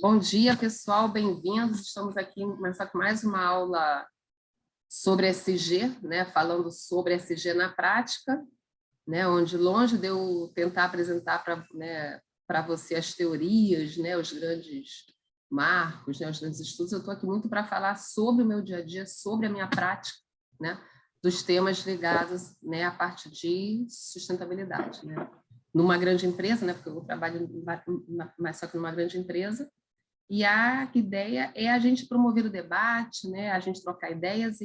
Bom dia, pessoal, bem-vindos. Estamos aqui começar com mais uma aula sobre SG, né? Falando sobre SG na prática, né? Onde, longe de eu tentar apresentar para você as teorias, né? Os grandes marcos, né? Os grandes estudos, eu estou aqui muito para falar sobre o meu dia a dia, sobre a minha prática, né? Dos temas ligados, né? À parte de sustentabilidade, né? Numa grande empresa, né? Porque eu trabalho mais só que numa grande empresa. E a ideia é a gente promover o debate, né? A gente trocar ideias,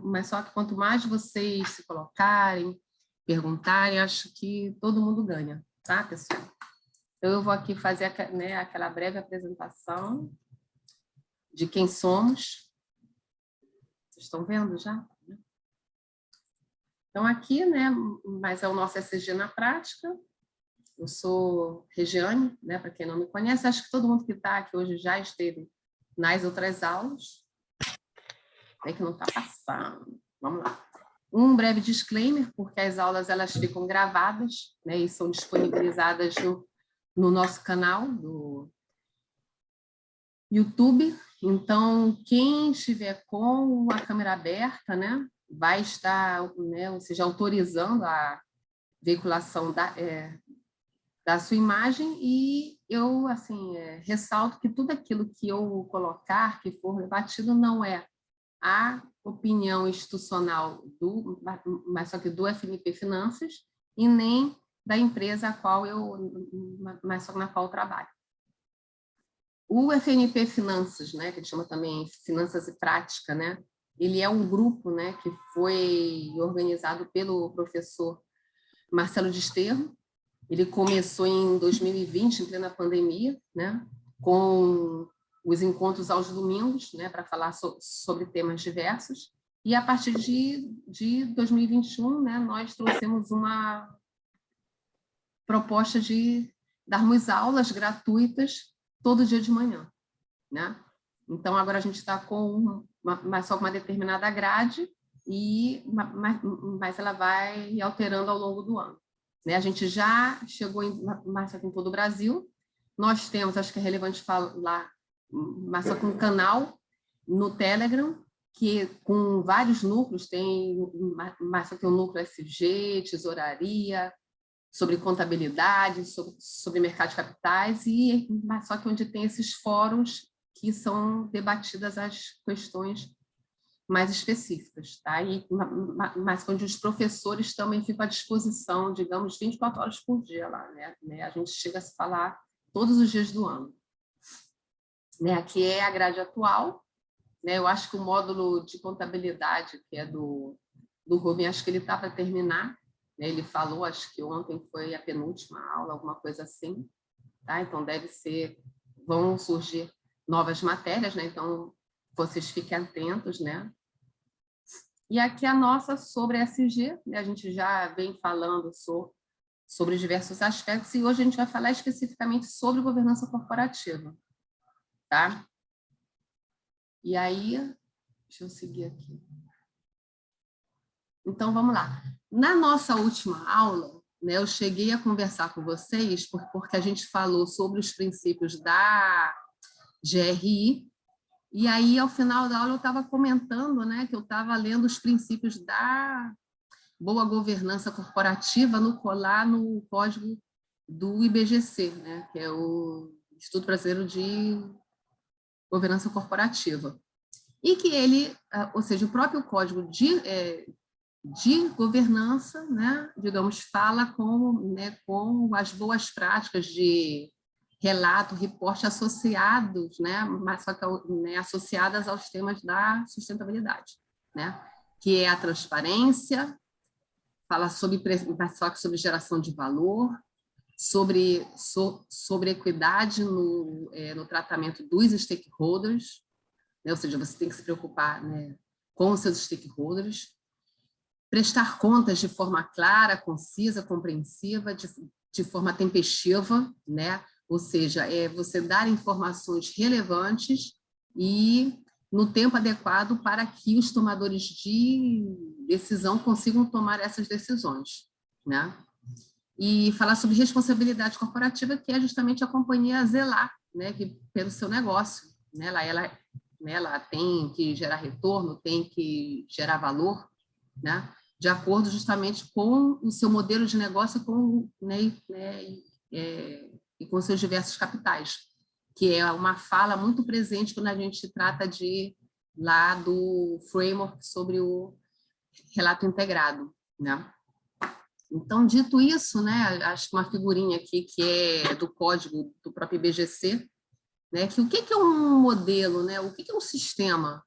mas só que quanto mais vocês se colocarem, perguntarem, acho que todo mundo ganha, tá, pessoal? Então, eu vou aqui fazer, né, aquela breve apresentação de quem somos. Vocês estão vendo já? Então, aqui, né, mas é o nosso SG na prática. Eu sou Regiane, né, para quem não me conhece, acho que todo mundo que está aqui hoje já esteve nas outras aulas. É que não está passando. Vamos lá. Um breve disclaimer, porque as aulas elas ficam gravadas, né, e são disponibilizadas no nosso canal do YouTube. Então, quem estiver com a câmera aberta, né, vai estar, né, ou seja, autorizando a veiculação da sua imagem, e eu assim ressalto que tudo aquilo que eu colocar, que for debatido, não é a opinião institucional mas só que do FNP Finanças, e nem da empresa mas só na qual eu trabalho. O FNP Finanças, né, que a gente chama também Finanças e Prática, né, ele é um grupo, né, que foi organizado pelo professor Marcelo Desterro. Ele começou em 2020, em plena pandemia, né, com os encontros aos domingos, né, para falar sobre temas diversos. E a partir de 2021, né, nós trouxemos uma proposta de darmos aulas gratuitas todo dia de manhã, né? Então, agora a gente está com só com uma determinada grade, mas ela vai alterando ao longo do ano. Né? A gente já chegou mais em todo o Brasil. Nós temos, acho que é relevante falar, mas só com um canal no Telegram, que com vários núcleos, tem mais só que o núcleo SG, tesouraria, sobre contabilidade, sobre mercado de capitais, e mas só que onde tem esses fóruns que são debatidas as questões mais específicas, tá? Mas onde os professores também ficam à disposição, digamos, 24 horas por dia lá, né? A gente chega a se falar todos os dias do ano. Né? Aqui é a grade atual, né? Eu acho que o módulo de contabilidade, que é do Rubem, acho que ele está para terminar, né? Ele falou, acho que ontem foi a penúltima aula, alguma coisa assim, tá? Então vão surgir novas matérias, né? Então vocês fiquem atentos, né? E aqui a nossa sobre SG, né? A gente já vem falando sobre diversos aspectos, e hoje a gente vai falar especificamente sobre governança corporativa, tá? E aí, deixa eu seguir aqui. Então, vamos lá. Na nossa última aula, né, eu cheguei a conversar com vocês porque a gente falou sobre os princípios da GRI, e aí, ao final da aula, eu estava comentando, né, que eu estava lendo os princípios da boa governança corporativa lá no código do IBGC, né, que é o Instituto Brasileiro de Governança Corporativa. E que ele, ou seja, o próprio código de governança, né, digamos, fala com as boas práticas de relato, reporte associados, né, mas só que, né, associadas aos temas da sustentabilidade, né, que é a transparência, fala sobre geração de valor, sobre equidade no tratamento dos stakeholders, né, ou seja, você tem que se preocupar, né, com os seus stakeholders, prestar contas de forma clara, concisa, compreensiva, de forma tempestiva, né? Ou seja, você dar informações relevantes e no tempo adequado para que os tomadores de decisão consigam tomar essas decisões, né? e falar sobre responsabilidade corporativa, que é justamente a companhia zelar, né, pelo seu negócio, né, ela tem que gerar retorno, tem que gerar valor, né, de acordo justamente com o seu modelo de negócio e com seus diversos capitais, que é uma fala muito presente quando a gente trata lá do framework sobre o relato integrado, né? Então, dito isso, né, acho que uma figurinha aqui que é do código do próprio IBGC, né, que o que é um modelo, né, o que é um sistema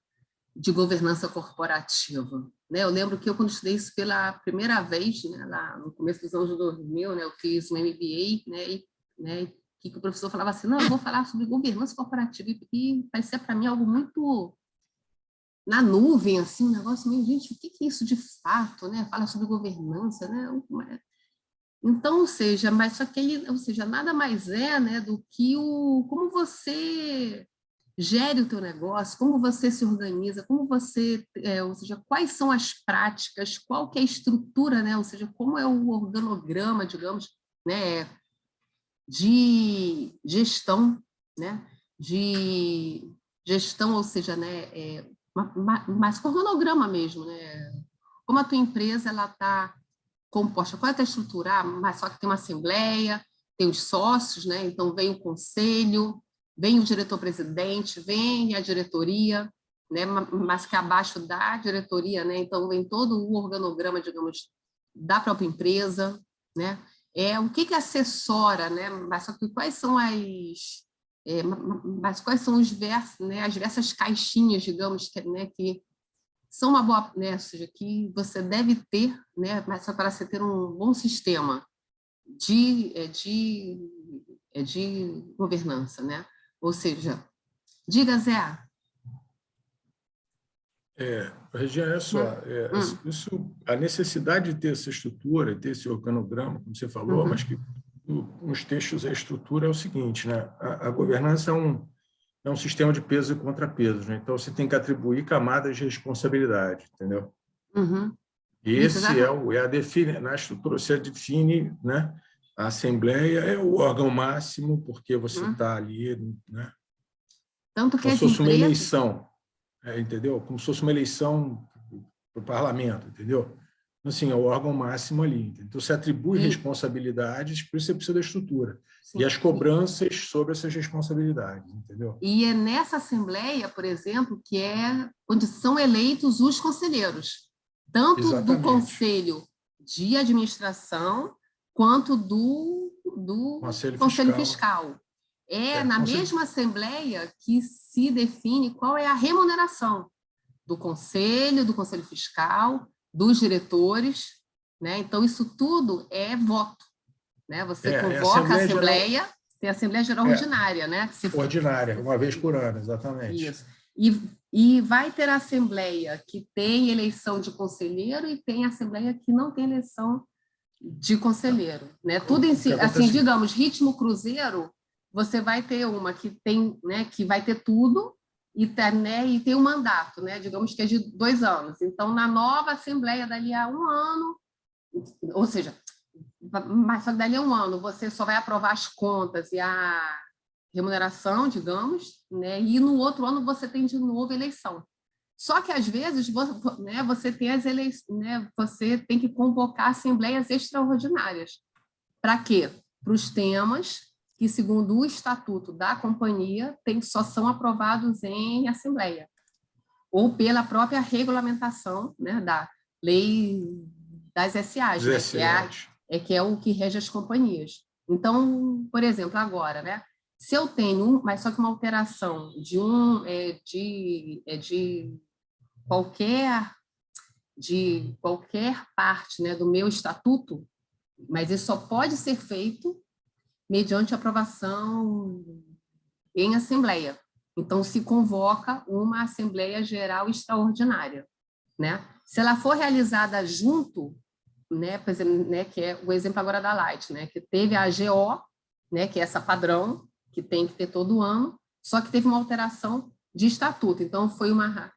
de governança corporativa, né? Eu lembro que eu, quando estudei isso pela primeira vez, né, lá no começo dos anos 2000, né, eu fiz um MBA, né, que o professor falava assim, não, eu vou falar sobre governança corporativa, e parecia para mim algo muito na nuvem, assim, um negócio meio, gente, o que é isso de fato, né? Fala sobre governança, né? Então, ou seja, mas só que ou seja, nada mais é, né, do que como você gere o teu negócio, como você se organiza, como você, ou seja, quais são as práticas, qual que é a estrutura, né? Ou seja, como é o organograma, digamos, né, de gestão, né? De gestão, ou seja, né, mas com organograma mesmo, né? Como a tua empresa ela está composta, qual é a tua estrutura? Mas só que tem uma assembleia, tem os sócios, né? Então vem o conselho, vem o diretor-presidente, vem a diretoria, né? Mas que abaixo da diretoria, né? Então vem todo o organograma, digamos, da própria empresa, né? O que assessora, né? Mas só que quais são mas quais são né, as diversas caixinhas, digamos, né, que são uma boa, né, ou seja, que você deve ter, né, mas só para você ter um bom sistema de governança, né? Ou seja, diga, Zé. Regina, olha só, a necessidade de ter essa estrutura, ter esse organograma, como você falou, mas que nos textos a estrutura é o seguinte, né? A governança é um sistema de pesos e contrapesos, né? Então você tem que atribuir camadas de responsabilidade, entendeu? Esse na estrutura você define, né? A assembleia é o órgão máximo porque você está ali, né? Tanto que como se fosse uma eleição, entendeu? Como se fosse uma eleição para o parlamento, entendeu? Assim, é o órgão máximo ali. Então, você atribui responsabilidades, por isso você precisa da estrutura. Sim. E as cobranças sobre essas responsabilidades, entendeu? E é nessa assembleia, por exemplo, que é onde são eleitos os conselheiros, tanto Exatamente. do conselho de administração quanto do conselho fiscal. Na mesma assembleia que se define qual é a remuneração do conselho fiscal, dos diretores, né? Então, isso tudo é voto, né? Você convoca a assembleia, tem a Assembleia Geral Ordinária, né? Ordinária, uma vez por ano, exatamente. Isso. E vai ter a assembleia que tem eleição de conselheiro e tem a assembleia que não tem eleição de conselheiro, né? Tudo em si, assim, digamos, ritmo cruzeiro, você vai ter uma que tem, né, que vai ter tudo e tem um mandato, né? Digamos que é de 2 anos. Então, na nova assembleia dali a 1 ano, ou seja, mas só que dali a 1 ano você só vai aprovar as contas e a remuneração, digamos, né? E no outro ano você tem de novo eleição. Só que às vezes, né, você tem as eleições, né? Você tem que convocar assembleias extraordinárias. Para quê? Para os temas que, segundo o estatuto da companhia, só são aprovados em assembleia, ou pela própria regulamentação, né, da lei das SAs, né, que é o que rege as companhias. Então, por exemplo, agora, né, se eu tenho mas só que uma alteração de qualquer parte, né, do meu estatuto, mas isso só pode ser feito mediante aprovação em assembleia. Então, se convoca uma Assembleia Geral Extraordinária, né? Se ela for realizada junto, né, por exemplo, né, que é o exemplo agora da Light, né, que teve a AGO, né, que é essa padrão, que tem que ter todo ano, só que teve uma alteração de estatuto. Então, foi uma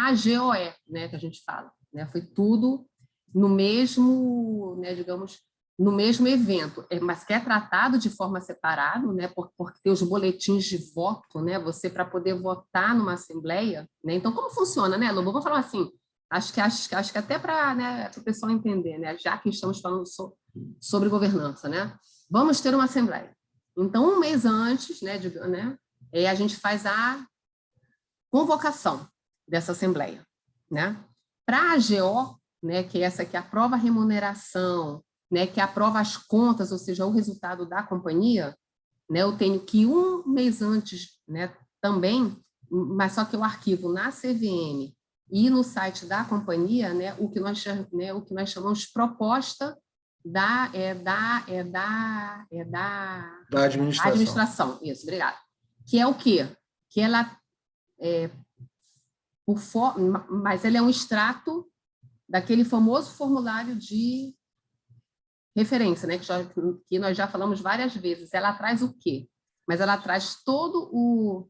AGOE, né, que a gente fala. Né? Foi tudo no mesmo, né, digamos, no mesmo evento, mas que é tratado de forma separada, né, porque tem os boletins de voto, né, você para poder votar numa assembleia, né, então como funciona, né, Lobo? Vou falar assim, acho que até para, né, o pessoal entender, né, já que estamos falando sobre governança, né, vamos ter uma assembleia. Então, um mês antes, né, a gente faz a convocação dessa assembleia, né, para a AGO, né, que é essa que aprova a remuneração, né, que aprova as contas, ou seja, o resultado da companhia, né, eu tenho que um mês antes, né, também, mas só que o arquivo na CVM e no site da companhia, né, o que nós chamamos de proposta da administração. Isso, obrigada. Que é o quê? Que ela mas ele é um extrato daquele famoso formulário de referência, né, que nós já falamos várias vezes. Ela traz o quê? Mas ela traz todo o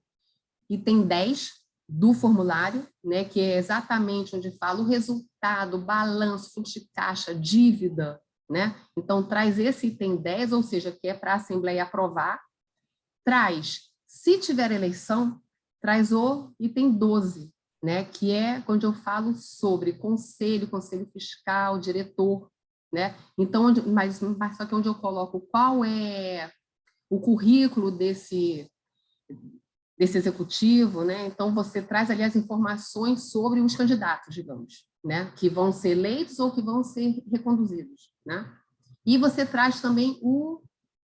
item 10 do formulário, né, que é exatamente onde fala o resultado, balanço, fluxo de caixa, dívida, né? Então, traz esse item 10, ou seja, que é para a Assembleia aprovar. Traz, se tiver eleição, traz o item 12, né, que é onde eu falo sobre conselho fiscal, diretor, né? Então, mas só que onde eu coloco qual é o currículo desse executivo, né? Então, você traz ali as informações sobre os candidatos, digamos, né? Que vão ser eleitos ou que vão ser reconduzidos, né? E você traz também o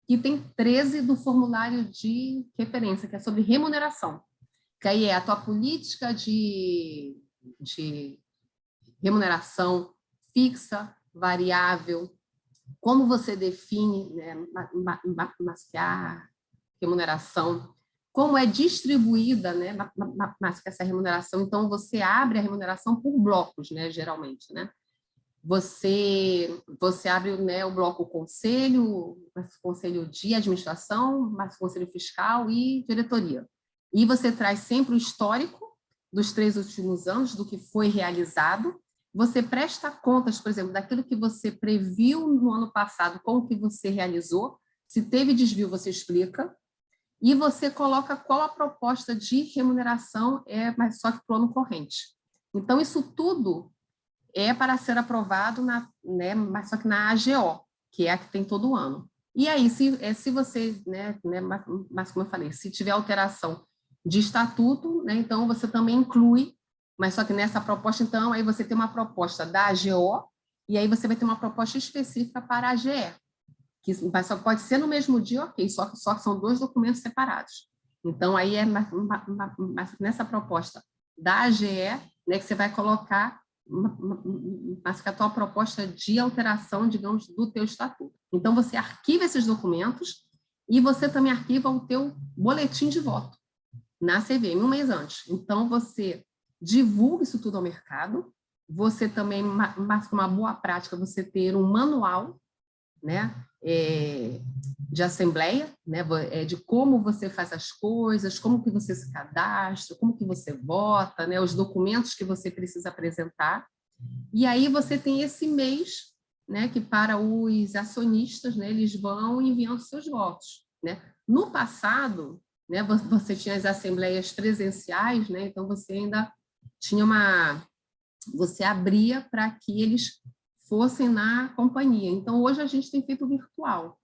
item 13 do formulário de referência, que é sobre remuneração, que aí é a tua política de remuneração fixa, variável, como você define, né, a remuneração, como é distribuída, né, essa remuneração. Então, você abre a remuneração por blocos, né, geralmente, né? Você abre, né, o bloco conselho de administração, mais conselho fiscal e diretoria. E você traz sempre o histórico dos 3 últimos anos, do que foi realizado. Você presta contas, por exemplo, daquilo que você previu no ano passado, com o que você realizou. Se teve desvio, você explica. E você coloca qual a proposta de remuneração, mas só que para o ano corrente. Então, isso tudo é para ser aprovado, mas só que na AGO, que é a que tem todo ano. E aí, se você, mas como eu falei, se tiver alteração de estatuto, né, então você também inclui, mas só que nessa proposta, então, aí você tem uma proposta da AGO, e aí você vai ter uma proposta específica para a AGE, mas só pode ser no mesmo dia, ok, só que são 2 documentos separados. Então, aí nessa proposta da AGE, né, que você vai colocar mas que a tua proposta de alteração, digamos, do teu estatuto. Então, você arquiva esses documentos e você também arquiva o teu boletim de voto na CVM, um mês antes. Então, você divulga isso tudo ao mercado, você também, mas com uma boa prática, você ter um manual, né, de assembleia, né, de como você faz as coisas, como que você se cadastra, como que você vota, né, os documentos que você precisa apresentar. E aí você tem esse mês, né, que para os acionistas, né, eles vão enviando seus votos, né. No passado, né, você tinha as assembleias presenciais, né, então você ainda tinha você abria para que eles fossem na companhia. Então, hoje a gente tem feito virtual,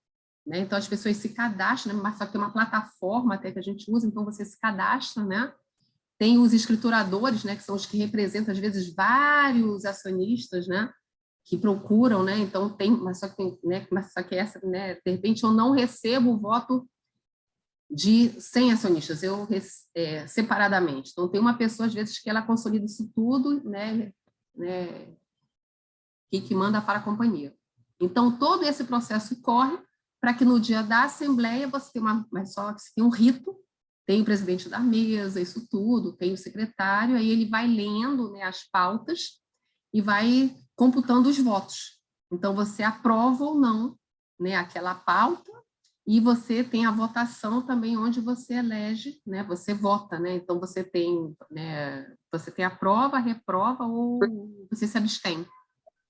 né? Então, as pessoas se cadastram, né? Mas só que tem uma plataforma até que a gente usa, então você se cadastra, né? Tem os escrituradores, né? Que são os que representam, às vezes, vários acionistas, né? Que procuram, né? Então, mas só que, né? Mas só que essa, né? De repente, eu não recebo o voto de 100 acionistas, eu separadamente. Então, tem uma pessoa, às vezes, que ela consolida isso tudo, né? Que manda para a companhia. Então, todo esse processo corre para que no dia da assembleia você tenha você tem um rito, tem o presidente da mesa, isso tudo, tem o secretário, aí ele vai lendo, né, as pautas e vai computando os votos. Então, você aprova ou não, né, aquela pauta, e você tem a votação também onde você elege, né, você vota, né, então você tem aprova, reprova ou você se abstém,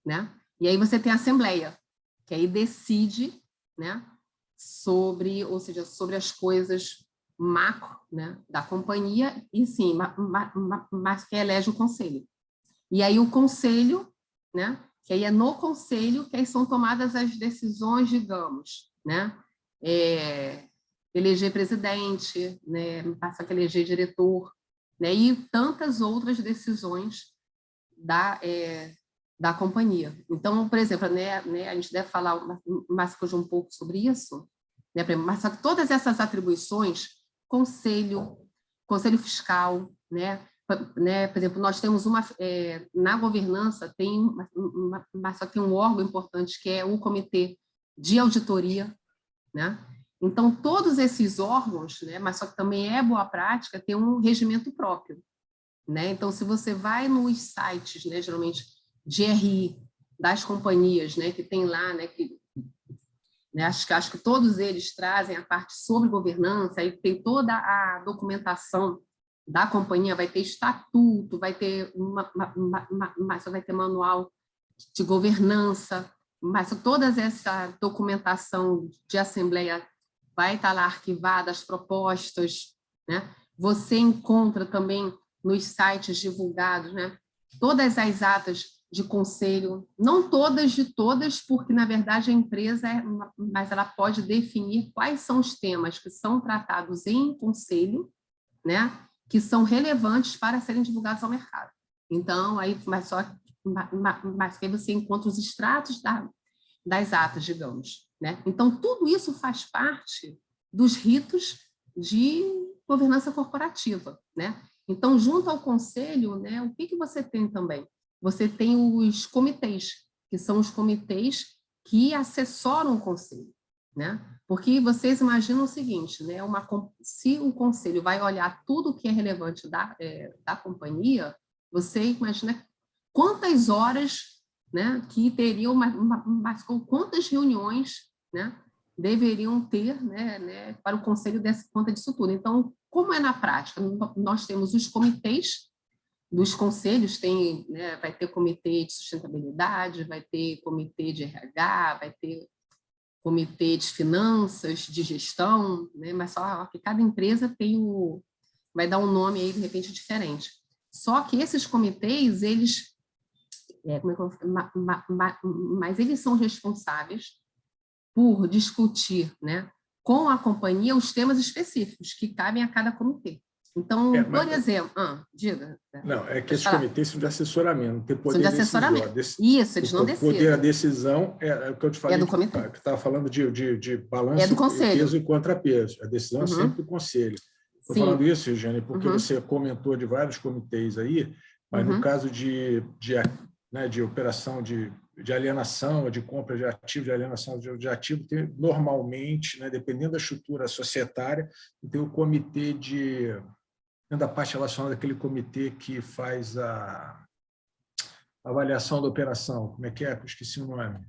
né? E aí você tem a assembleia, que aí decide, né, ou seja, sobre as coisas macro, né, da companhia, e sim, mas que elege o conselho. E aí o conselho, né, que aí é no conselho que aí são tomadas as decisões, digamos, né, eleger presidente, né, passa a eleger diretor, né, e tantas outras decisões da companhia. Então, por exemplo, né, a gente deve falar mais hoje um pouco sobre isso, né, mas só que todas essas atribuições, conselho fiscal, né, por exemplo, nós temos na governança mas só tem um órgão importante que é o comitê de auditoria, né? Então todos esses órgãos, né, mas só que também é boa prática ter um regimento próprio, né? Então se você vai nos sites, né, geralmente de RI das companhias, né, que tem lá, né, né, acho que todos eles trazem a parte sobre governança, aí tem toda a documentação da companhia, vai ter estatuto, vai ter vai ter manual de governança, mas toda essa documentação de assembleia vai estar lá arquivada, as propostas, né? Você encontra também nos sites divulgados, né, todas as atas de conselho, não todas de todas, porque, na verdade, a empresa mas ela pode definir quais são os temas que são tratados em conselho, né, que são relevantes para serem divulgados ao mercado. Então, aí, mas que aí você encontra os extratos das atas, digamos, né? Então, tudo isso faz parte dos ritos de governança corporativa, né? Então, junto ao conselho, né, o que você tem também? Você tem os comitês, que são os comitês que assessoram o conselho, né? Porque vocês imaginam o seguinte, né? Se o conselho vai olhar tudo que é relevante da companhia, você imagina quantas horas, né, que teriam, mas quantas reuniões, né, deveriam ter, né, para o conselho dessa conta disso tudo. Então, como é na prática? Nós temos os comitês dos conselhos, né, vai ter comitê de sustentabilidade, vai ter comitê de RH, vai ter comitê de finanças, de gestão, né, mas só que cada empresa vai dar um nome aí, de repente, diferente. Só que esses comitês, eles mas eles são responsáveis por discutir, né, com a companhia os temas específicos que cabem a cada comitê. Então, por exemplo, diga. Não, é que esses comitês são de assessoramento, não tem poder de assessoramento. Isso, eles não decidem. O poder da decisão é o que eu te falei, do comitê. Que estava falando de balanço, peso e contrapeso. A decisão é sempre do conselho. Estou falando isso, Regiane, porque você comentou de vários comitês aí, mas no caso de operação de alienação, de compra de ativo, de alienação de ativo, tem, normalmente, né, dependendo da estrutura societária, tem o comitê da parte relacionada àquele comitê que faz a avaliação da operação. Como é que é? Eu esqueci o nome.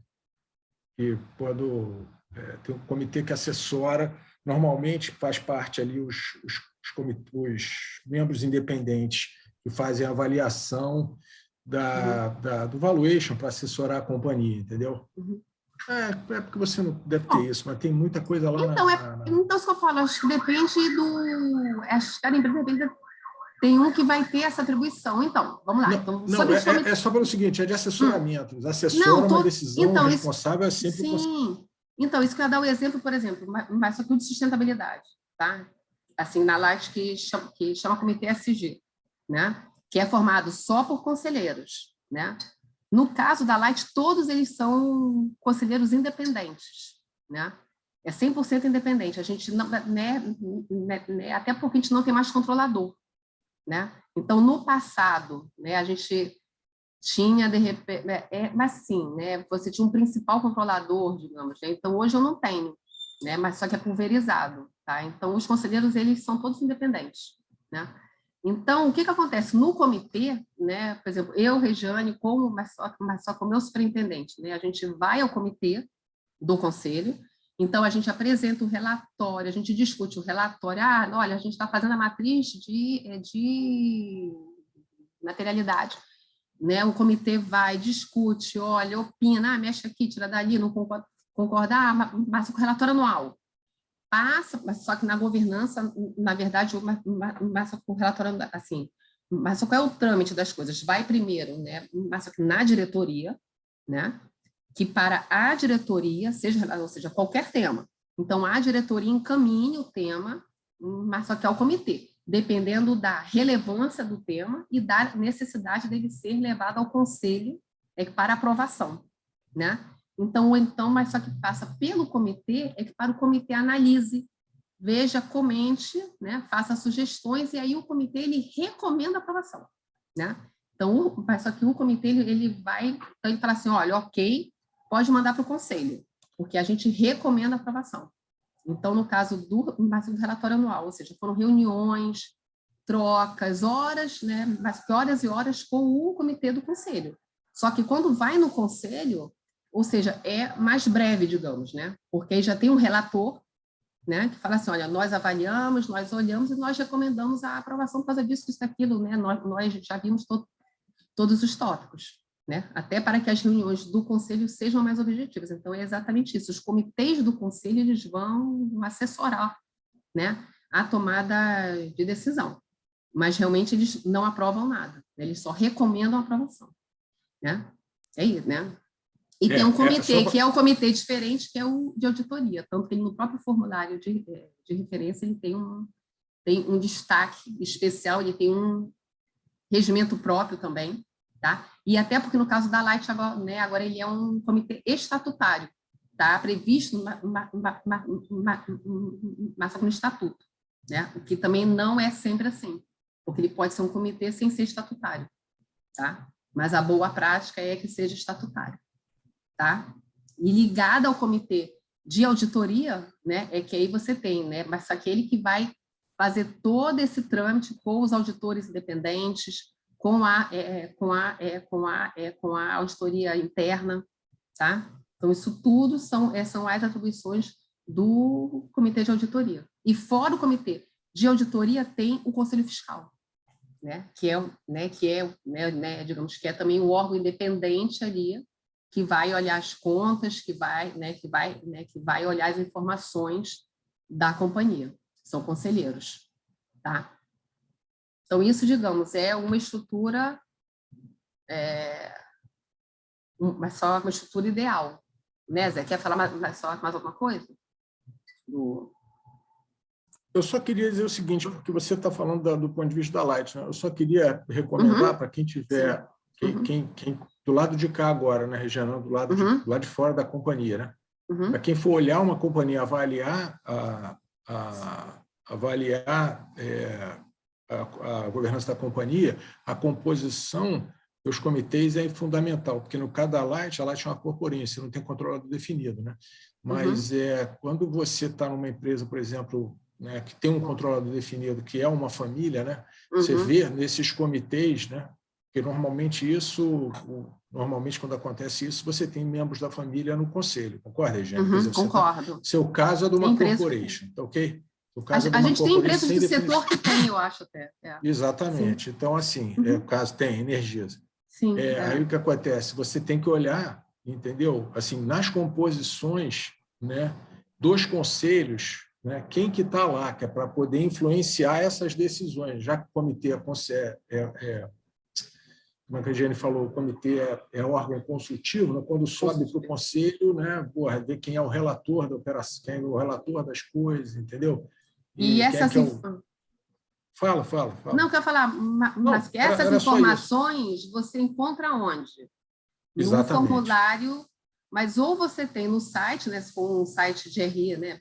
Tem um comitê que assessora, normalmente faz parte ali os membros independentes que fazem a avaliação do valuation para assessorar a companhia, entendeu? É porque você não deve ter isso, mas tem muita coisa lá Então, isso que eu falo, acho que depende acho que cada empresa tem um que vai ter essa atribuição. Então, vamos lá. É só pelo seguinte, é de assessoramento. Eles assessoram uma decisão, responsável é sempre o conselho. Então, isso que eu ia dar o exemplo, por exemplo, mas só que o de sustentabilidade, tá? Assim, na Light que chama Comitê SG, né? Que é formado só por conselheiros, né? No caso da Light, todos eles são conselheiros independentes, né? É 100% independente. A gente não, né, até porque a gente não tem mais controlador, né? Então, no passado, né, a gente tinha, de repente, mas sim, né, você tinha um principal controlador, digamos, né? Então, hoje eu não tenho, né, mas só que é pulverizado, tá? Então, os conselheiros, eles são todos independentes, né? Então, o que acontece? No comitê, né, por exemplo, eu, Regiane, mas só como meu superintendente, né, a gente vai ao comitê do conselho, então a gente apresenta o relatório, a gente discute o relatório, olha, a gente está fazendo a matriz de materialidade, né, o comitê vai, discute, olha, opina, mexe aqui, tira dali, não concorda, concorda, mas com o relatório anual. Passa, mas só que na governança, na verdade, mas só com o relatório, assim, mas só qual é o trâmite das coisas? Vai primeiro, né, mas só que na diretoria, né, que para a diretoria, ou seja, qualquer tema. Então, a diretoria encaminha o tema, mas só que ao comitê, dependendo da relevância do tema e da necessidade dele ser levado ao conselho para aprovação, né? Então, mas só que passa pelo comitê, que para o comitê analise, veja, comente, né? Faça sugestões, e aí o comitê ele recomenda a aprovação, né? Então, mas só que o comitê ele vai, então ele fala assim, olha, ok, pode mandar para o conselho, porque a gente recomenda a aprovação. Então, no caso do relatório anual, ou seja, foram reuniões, trocas, horas, né, mas horas e horas com o comitê do conselho. Só que quando vai no conselho, ou seja, é mais breve, digamos, né, porque aí já tem um relator, né, que fala assim, olha, nós avaliamos, nós olhamos e nós recomendamos a aprovação por causa disso, daquilo, né, nós já vimos todos os tópicos, né, até para que as reuniões do conselho sejam mais objetivas. Então, é exatamente isso, os comitês do conselho, eles vão assessorar, né, a tomada de decisão, mas realmente eles não aprovam nada, eles só recomendam a aprovação, né, é isso, né. E tem um comitê, que é um comitê diferente, que é o de auditoria, tanto que ele, no próprio formulário de referência, ele tem um destaque especial, ele tem um regimento próprio também, tá? E até porque, no caso da Light, agora, né, agora ele é um comitê estatutário, tá? Previsto no estatuto, né? O que também não é sempre assim, porque ele pode ser um comitê sem ser estatutário, tá? Mas a boa prática é que seja estatutário. Tá? E ligada ao comitê de auditoria, né, é que aí você tem, né, mas aquele que vai fazer todo esse trâmite com os auditores independentes, com a auditoria interna, tá? Então, isso tudo são as atribuições do comitê de auditoria. E fora o comitê de auditoria tem o Conselho Fiscal, né, digamos que é também um órgão independente ali, que vai olhar as contas, que vai olhar as informações da companhia. São conselheiros, tá? Então, isso, digamos, é uma estrutura, mas só uma estrutura ideal. Né, Zé? Quer falar mais alguma coisa? Eu só queria dizer o seguinte, porque você está falando do ponto de vista da Light, né? Eu só queria recomendar para quem tiver, quem do lado de cá agora, né, Regiana, do lado de fora da companhia, né? Para quem for olhar uma companhia, avaliar a governança da companhia, a composição dos comitês é fundamental, porque no caso da Light, a Light é uma corporência, não tem controlador definido, né? Mas quando você está numa empresa, por exemplo, né, que tem um controlador definido, que é uma família, né? Você vê nesses comitês, né? Porque normalmente quando acontece isso, você tem membros da família no conselho, concorda, Regiane? Concordo. Seu caso é de uma corporation, tá ok? A gente tem empresas do setor que tem, eu acho até. Exatamente. Sim. Então, assim, o caso tem energias. Sim, Aí o que acontece? Você tem que olhar, entendeu? Assim, nas composições, né, dos conselhos, né, quem que está lá, que é para poder influenciar essas decisões, já que o comitê como a Regiane falou, o comitê é órgão consultivo, né? Quando sobe para o conselho, né? Ver quem é o relator da operação, quem é o relator das coisas, entendeu? E essas... Fala. Não, quero falar, mas essas informações você encontra onde? No formulário, mas ou você tem no site, né? Se for um site de RI, né?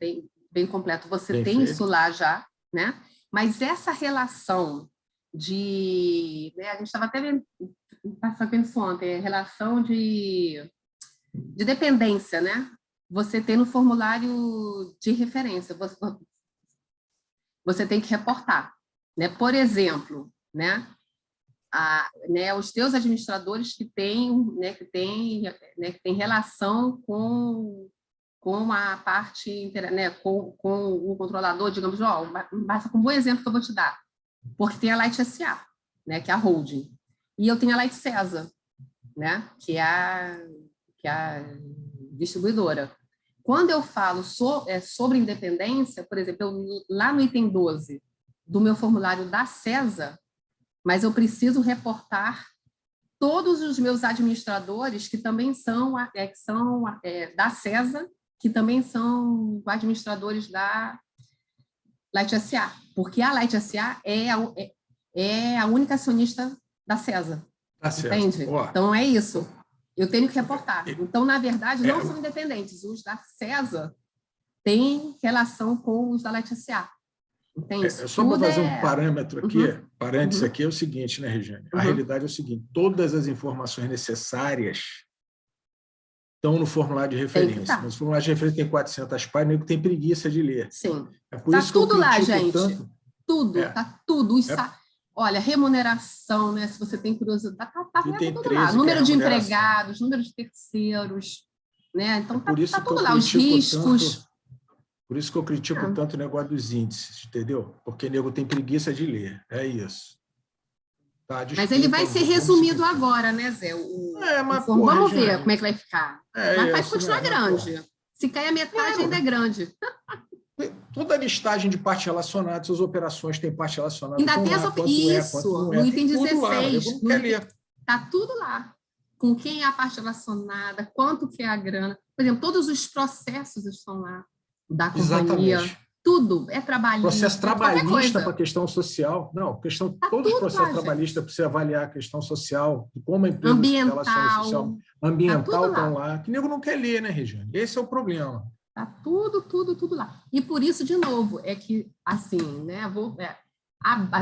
Bem completo, você tem isso lá já, né? Mas essa relação de... Né, a gente estava até vendo isso ontem, relação de dependência, né? Você tem no formulário de referência, você tem que reportar, né? Por exemplo, né? Os teus administradores que têm relação com a parte, né? com o controlador, digamos, basta com um bom exemplo que eu vou te dar, porque tem a Light SA, né? Que é a holding, e eu tenho a Light Cesa, né? Que é a distribuidora. Quando eu falo sobre independência, por exemplo, lá no item 12 do meu formulário da CESA, mas eu preciso reportar todos os meus administradores que também são da CESA, que também são administradores da Light SA, porque a Light SA é a única acionista da CESA, entende? Então, é isso. Eu tenho que reportar. Então, na verdade, não são independentes. Os da CESA têm relação com os da Light SA. Entende? Só para fazer um parâmetro aqui, parênteses aqui é o seguinte, né, Regiane? A realidade é o seguinte, todas as informações necessárias estão no formulário de referência. Mas o formulário de referência tem 400 páginas, nego tem preguiça de ler. Sim. Está tudo lá, gente. Tudo, está tudo. Olha, remuneração, né? Se você tem curiosidade, está tudo lá. Número de empregados, número de terceiros, né? Então, está tudo lá. Os riscos. Por isso que eu critico tanto o negócio dos índices, entendeu? Porque o nego tem preguiça de ler. É isso. Tá, desculpa, mas ele vai ser resumido agora, né, Zé? Vamos ver como é que vai ficar. Mas vai continuar grande. Se cair a metade, ainda é grande. Toda a listagem de partes relacionadas, as operações têm parte relacionada. Ainda tem isso, no item 16. Está tudo lá. Com quem é a parte relacionada, quanto que é a grana. Por exemplo, todos os processos estão lá da companhia. Exatamente. Tudo é trabalhista. Processo trabalhista para a questão social. Não, todos os processos trabalhistas para você avaliar a questão social, de como a empresa se relaciona social. Ambiental estão lá. Que nego não quer ler, né, Regiane? Esse é o problema. Está tudo lá. E por isso, de novo, é que, assim, né,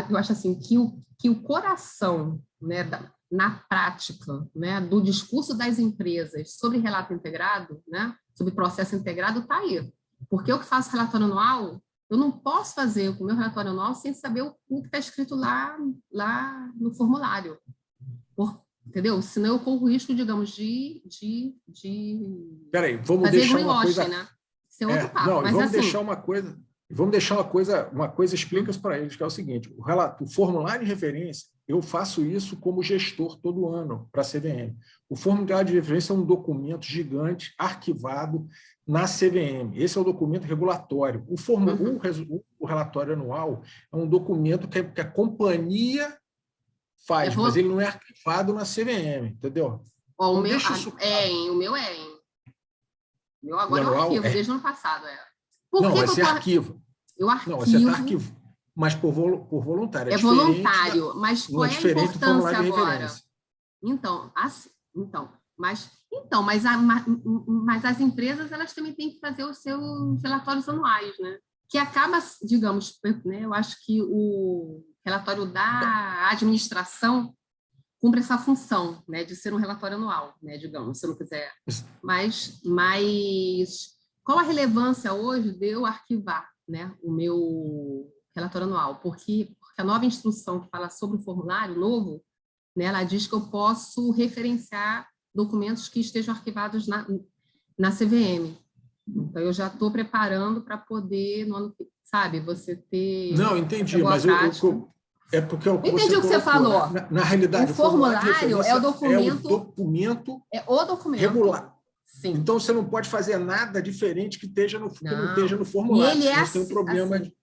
eu acho assim, que o coração, né, na prática, né, do discurso das empresas sobre relato integrado, né, sobre processo integrado, está aí. Porque eu que faço relatório anual, eu não posso fazer o meu relatório anual sem saber o que está escrito lá no formulário. Entendeu? Senão eu corro o risco, digamos, de Peraí, vamos deixar uma coisa... né? Isso é outro papo. Não, mas vamos assim... deixar uma coisa explica isso para eles, que é o seguinte, o formulário de referência, eu faço isso como gestor todo ano para a CVM. O formulário de referência é um documento gigante, arquivado na CVM. Esse é o documento regulatório. O relatório anual é um documento que a companhia faz, mas ele não é arquivado na CVM, entendeu? O meu agora é um arquivo, desde o ano passado. Não, vai ser arquivo. Eu arquivo. Não, você está arquivo, mas por voluntário. É voluntário, mas qual é a importância agora? Mas as empresas, elas também têm que fazer os seus relatórios anuais, né? Que acaba, digamos, né, eu acho que o relatório da administração cumpre essa função, né, de ser um relatório anual, né, digamos, se eu não quiser. Mas qual a relevância hoje de eu arquivar, né, o meu relatório anual? Porque a nova instrução que fala sobre o formulário novo, né, ela diz que eu posso referenciar documentos que estejam arquivados na CVM. Então, eu já estou preparando para poder, sabe, você ter... Não, entendi, mas é porque entendi o que você falou. Na realidade, o formulário é o documento... É o documento regular. Sim. Então, você não pode fazer nada diferente que não esteja no formulário. E ele tem um problema assim,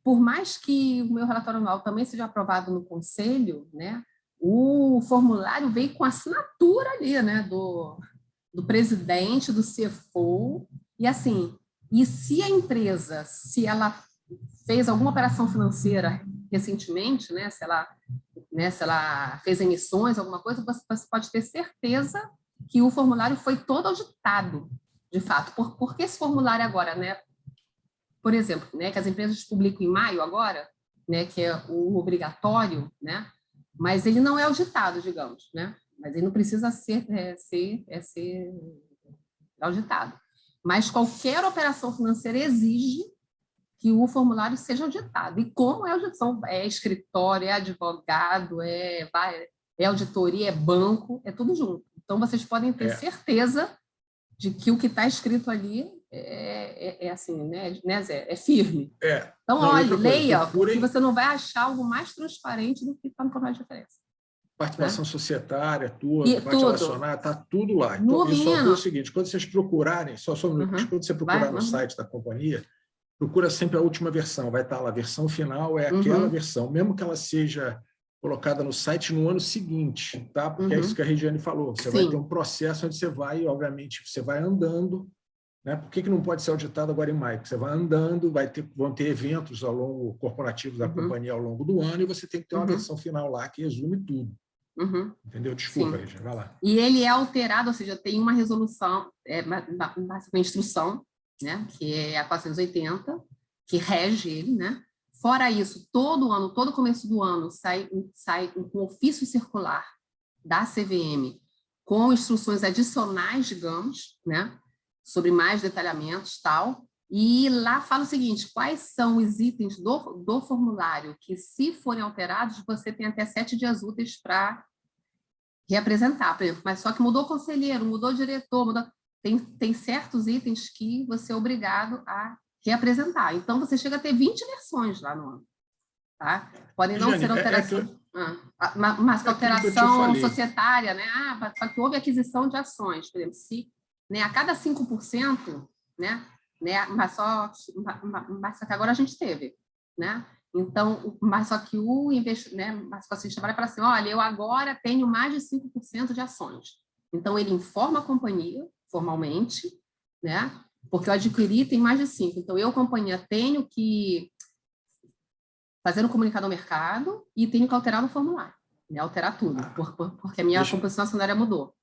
por mais que o meu relatório anual também seja aprovado no conselho, né, o formulário veio com assinatura ali, né, do presidente, do CFO, e assim, e se a empresa, se ela fez alguma operação financeira recentemente, né, se ela fez emissões, alguma coisa, você pode ter certeza que o formulário foi todo auditado, de fato. Porque esse formulário agora, né, por exemplo, né, que as empresas publicam em maio agora, né, que é o obrigatório, né, mas ele não é auditado, digamos, né, mas ele não precisa ser auditado. Mas qualquer operação financeira exige que o formulário seja auditado. E como é audição? É escritório, é advogado, é auditoria, é banco, é tudo junto. Então, vocês podem ter certeza de que o que está escrito ali é assim, né, Zé? É firme. Então, olha, leia, porque você não vai achar algo mais transparente do que está no formulário de referência. participação societária, toda, parte relacionada, está tudo lá. Então, No isso só mínimo. o seguinte, quando vocês procurarem, quando você procurar no site da companhia, procura sempre a última versão, vai estar lá, a versão final é aquela versão, mesmo que ela seja colocada no site no ano seguinte, tá? Porque é isso que a Regiane falou, você vai ter um processo onde você vai, obviamente, você vai andando, né? Por que não pode ser auditado agora em maio? Porque você vai andando, vão ter eventos corporativos da companhia ao longo do ano e você tem que ter uma versão final lá que resume tudo. Entendeu? Desculpa, Regiane, vai lá. E ele é alterado, ou seja, tem uma resolução, uma instrução, né, que é a 480, que rege ele, né? Fora isso, todo ano, todo começo do ano, sai um ofício circular da CVM com instruções adicionais, digamos, né, sobre mais detalhamentos, tal, e lá fala o seguinte, quais são os itens do formulário que, se forem alterados, você tem até 7 dias úteis para reapresentar, por exemplo, mas só que mudou o conselheiro, mudou o diretor, tem certos itens que você é obrigado a reapresentar. Então, você chega a ter 20 versões lá no ano. Tá? Podem não ser alterações. Mas alteração societária, né? Só que houve aquisição de ações, por exemplo, se, né, a cada 5%, né, mas só que agora a gente teve, né? Então, mas só que o investidor, né, mas o acionista vai falar assim, olha, eu agora tenho mais de 5% de ações. Então, ele informa a companhia, formalmente, né? Porque eu adquiri, tem mais de 5. Então, eu, companhia, tenho que fazer um comunicado ao mercado e tenho que alterar no formulário, né? Alterar tudo, porque a minha composição acionária mudou.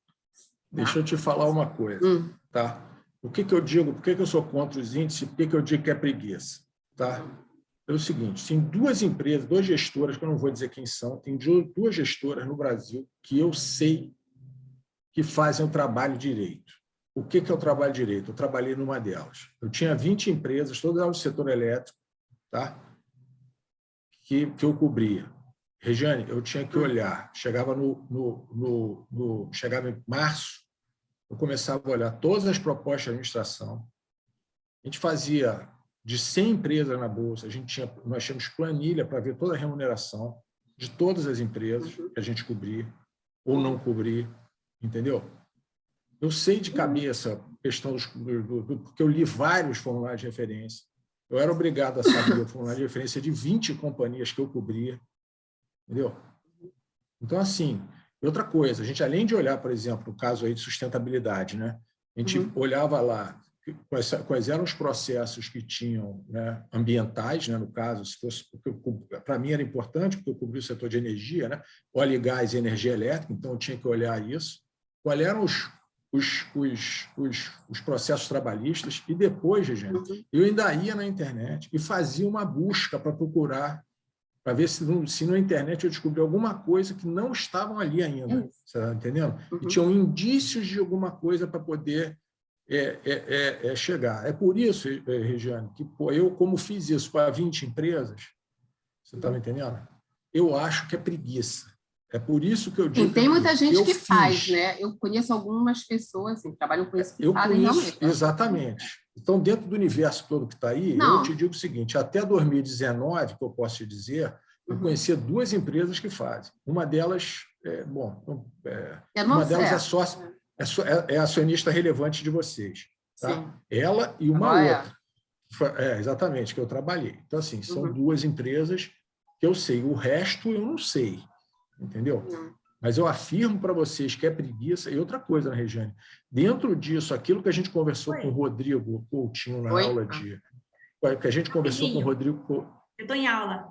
Deixa eu te falar uma coisa, tá? O que eu digo, por que eu sou contra os índices, por que eu digo que é preguiça, tá? É o seguinte, tem duas empresas, duas gestoras, que eu não vou dizer quem são, tem duas gestoras no Brasil que eu sei que fazem o trabalho direito. O que é o trabalho direito? Eu trabalhei numa delas. Eu tinha 20 empresas, todas elas do setor elétrico, tá? que eu cobria. Regiane, eu tinha que olhar, chegava chegava em março, eu começava a olhar todas as propostas de administração. A gente fazia de 100 empresas na Bolsa, nós tínhamos planilha para ver toda a remuneração de todas as empresas que a gente cobria ou não cobria, entendeu? Eu sei de cabeça a questão porque eu li vários formulários de referência. Eu era obrigado a saber o formulário de referência de 20 companhias que eu cobria, entendeu? Então, assim, outra coisa, a gente, além de olhar, por exemplo, no caso aí de sustentabilidade, né? A gente olhava lá quais eram os processos que tinham, né, ambientais, né, no caso, se fosse, para mim era importante, porque eu cobri o setor de energia, né, óleo e gás e energia elétrica, então eu tinha que olhar isso. Quais eram os processos trabalhistas, e depois, Regiane, eu ainda ia na internet e fazia uma busca para procurar, para ver se na internet eu descobri alguma coisa que não estavam ali ainda, você está entendendo? E tinham indícios de alguma coisa para poder chegar. É por isso, Regiane, que eu, como fiz isso para 20 empresas, você está me entendendo? Eu acho que é preguiça. É por isso que eu digo. Tem muita gente que faz, né? Eu conheço algumas pessoas assim, que trabalham com isso, que fazem realmente. Exatamente. Então, dentro do universo todo que está aí, eu te digo o seguinte: até 2019, que eu posso te dizer, eu conhecia duas empresas que fazem. Uma delas, uma delas é sócia, é acionista relevante de vocês. Tá? Ela e uma outra. Exatamente, que eu trabalhei. Então, assim, são duas empresas que eu sei. O resto eu não sei. Entendeu? Mas eu afirmo para vocês que é preguiça. E outra coisa, né, Regiane? Dentro disso, aquilo que a gente conversou com o Rodrigo Coutinho na aula de... Que a gente conversou com o Rodrigo... Eu estou em aula.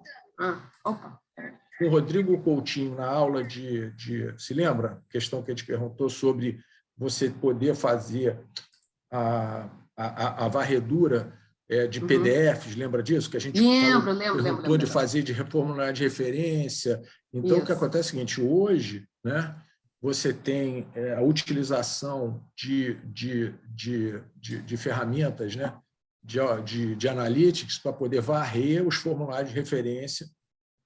Com o Rodrigo Coutinho na aula de... Se lembra? A questão que a gente perguntou sobre você poder fazer a varredura de PDFs, lembra disso? Que a gente perguntou de fazer de reformular de referência. Então, o que acontece é o seguinte, hoje, né, você tem a utilização de ferramentas, né, de analytics para poder varrer os formulários de referência.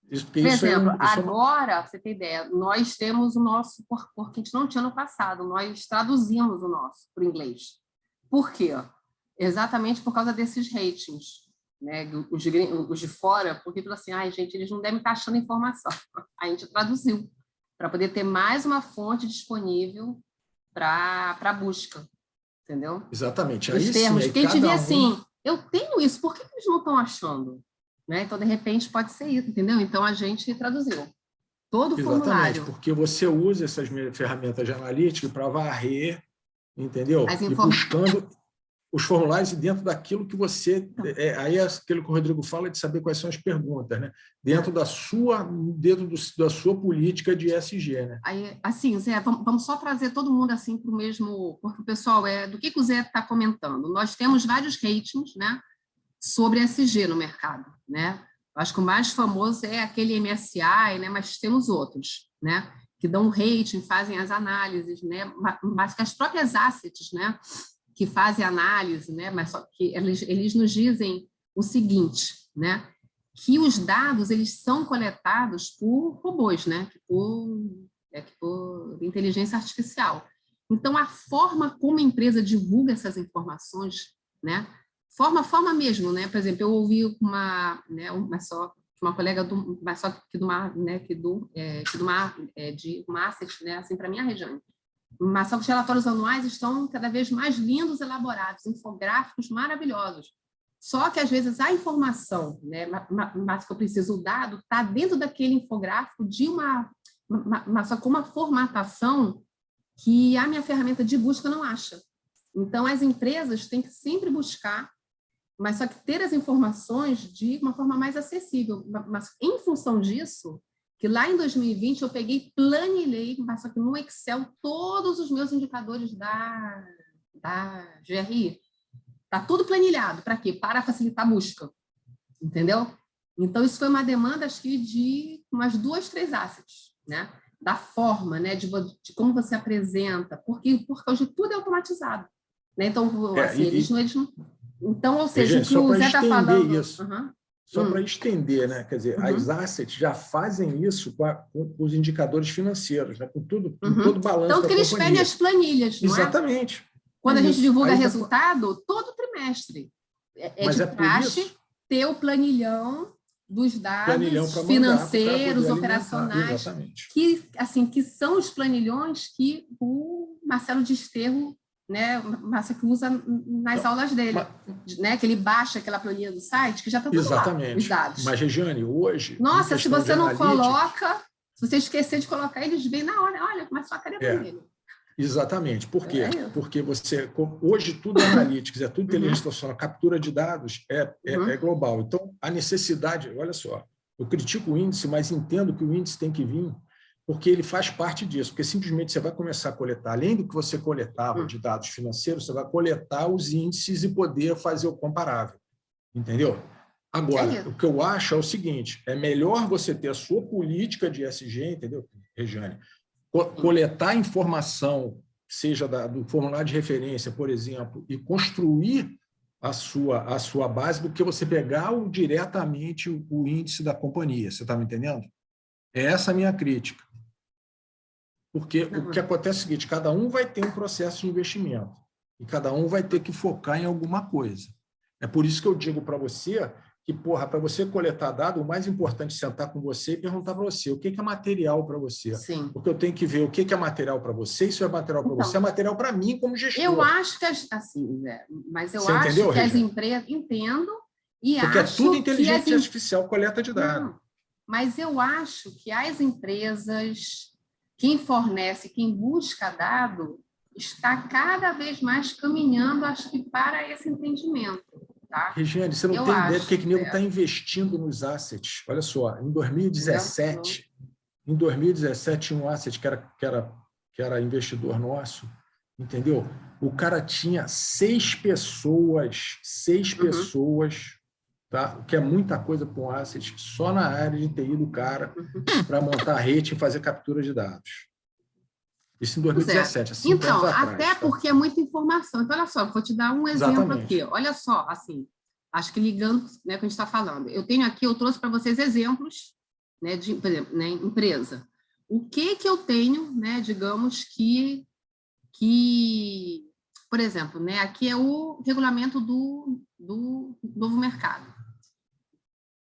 Por exemplo, agora, para você ter ideia, nós temos o nosso, porque a gente não tinha no passado, nós traduzimos o nosso para o inglês. Por quê? Exatamente por causa desses ratings, né? Os de fora, porque tudo assim, gente, eles não devem estar achando informação. A gente traduziu, para poder ter mais uma fonte disponível para busca, entendeu? Exatamente. Os Aí termos, sim, aí porque a gente vê cada assim, eu tenho isso, por que eles não estão achando? Né? Então, de repente, pode ser isso, entendeu? Então, a gente traduziu todo o Exatamente, formulário. porque você usa essas ferramentas de analítica para varrer, entendeu? As E buscando os formulários dentro daquilo que você... aí é aquilo que o Rodrigo fala de saber quais são as perguntas, né? Dentro da sua política de ESG, né? Aí, assim, Zé, vamos só trazer todo mundo assim para o mesmo... Porque, pessoal, do que o Zé está comentando? Nós temos vários ratings, né, sobre ESG no mercado, né? Acho que o mais famoso é aquele MSCI, né, mas temos outros, né, que dão um rating, fazem as análises, né, mas que as próprias assets, né, que fazem análise, né, mas só que eles nos dizem o seguinte, né, que os dados eles são coletados por robôs, né, por inteligência artificial. Então, a forma como a empresa divulga essas informações, né, forma mesmo, né? Por exemplo, eu ouvi uma colega de uma asset, né? Assim, para minha região. Mas só que os relatórios anuais estão cada vez mais lindos, elaborados, infográficos maravilhosos. Só que às vezes a informação, né? Mas que eu preciso o dado está dentro daquele infográfico de só com uma formatação que a minha ferramenta de busca não acha. Então, as empresas têm que sempre buscar, mas só que ter as informações de uma forma mais acessível. Mas, em função disso, que lá em 2020 eu peguei, planilhei, mas só que no Excel, todos os meus indicadores da GRI. Está tudo planilhado. Para quê? Para facilitar a busca. Entendeu? Então, isso foi uma demanda, acho que, de umas 2, 3 assets, né? Da forma, né? De como você apresenta, porque hoje tudo é automatizado. Né? Então, assim, eles não... Então, ou seja, gente, o que o Zé está falando... Isso. Só para estender, né? Quer dizer, as assets já fazem isso com os indicadores financeiros, né? Com todo o balanço Tanto que eles pedem as planilhas, não é? Exatamente. Quando a gente divulga resultado, todo trimestre. Mas de praxe ter o planilhão dos dados financeiros, operacionais, que são os planilhões que o Marcelo Desterro, né, que usa nas aulas dele, né, que ele baixa aquela planilha do site, que já está tudo lá, os dados. Mas, Regiane, hoje... Nossa, se você não coloca, se você esquecer de colocar, eles vêm na hora, olha, mas só a caneta dele. Exatamente. Por quê? Porque hoje tudo é analytics, é tudo inteligência artificial, a captura de dados é global. Então, a necessidade, olha só, eu critico o índice, mas entendo que o índice tem que vir, porque ele faz parte disso, porque simplesmente você vai começar a coletar, além do que você coletava de dados financeiros, você vai coletar os índices e poder fazer o comparável. Entendeu? Agora, o que eu acho é o seguinte, é melhor você ter a sua política de ESG, entendeu, Regiane? Coletar informação, seja do formulário de referência, por exemplo, e construir a sua base do que você pegar diretamente o índice da companhia. Você está me entendendo? É essa a minha crítica. Porque o que acontece é o seguinte, cada um vai ter um processo de investimento e cada um vai ter que focar em alguma coisa. É por isso que eu digo para você que, para você coletar dado, o mais importante é sentar com você e perguntar para você o que é material para você. Sim. Porque eu tenho que ver o que é material para você, isso é material para você, é material para mim como gestor. Eu acho que, assim, mas eu você acho entendeu, que as empresas... Entendo e porque acho é tudo inteligência artificial, coleta de dados. Não, mas eu acho que as empresas, quem fornece, quem busca dado, está cada vez mais caminhando, acho que, para esse entendimento. Tá? Regiane, você não tem ideia do que o nego está investindo nos assets. Olha só, em 2017, tinha um asset que era investidor nosso, entendeu? O cara tinha 6 pessoas, tá? O que é muita coisa para um asset, só na área de TI do cara, para montar a rede e fazer captura de dados. Isso em 2017, assim, então, até porque é muita informação. Então, olha só, vou te dar um exemplo aqui. Olha só, assim, acho que ligando, né, o que a gente está falando. Eu trouxe para vocês exemplos, né, por exemplo, né, empresa. O que eu tenho, né, digamos que por exemplo, né, aqui é o regulamento do novo mercado,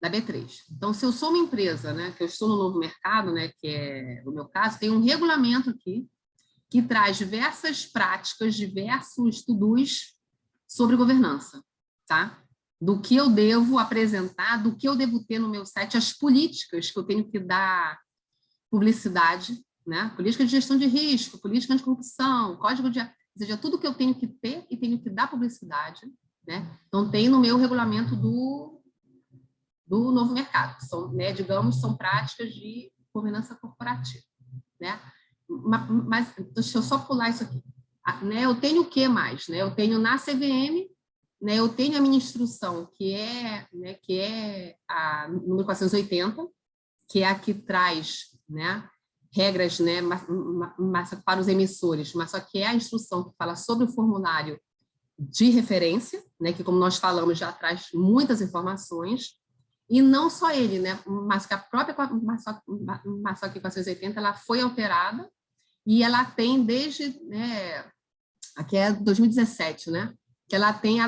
da B3. Então, se eu sou uma empresa, né, que eu estou no novo mercado, né, que é o meu caso, tem um regulamento aqui que traz diversas práticas, diversos to-dos sobre governança, tá? Do que eu devo apresentar, do que eu devo ter no meu site, as políticas que eu tenho que dar publicidade, né? Política de gestão de risco, política anticorrupção, código de... Ou seja, tudo que eu tenho que ter e tenho que dar publicidade, né? Então, tem no meu regulamento do novo mercado. São, né, digamos, são práticas de governança corporativa, né? Mas deixa eu só pular isso aqui. Né, eu tenho o que mais? Né? Eu tenho na CVM, né, eu tenho a minha instrução, que é a número 480, que é a que traz, né, regras, né, para os emissores, mas só que é a instrução que fala sobre o formulário de referência, né, que, como nós falamos, já traz muitas informações, e não só ele, né, mas que a própria Maçoc 480 ela foi alterada, e ela tem desde, né, aqui é 2017, né, que ela tem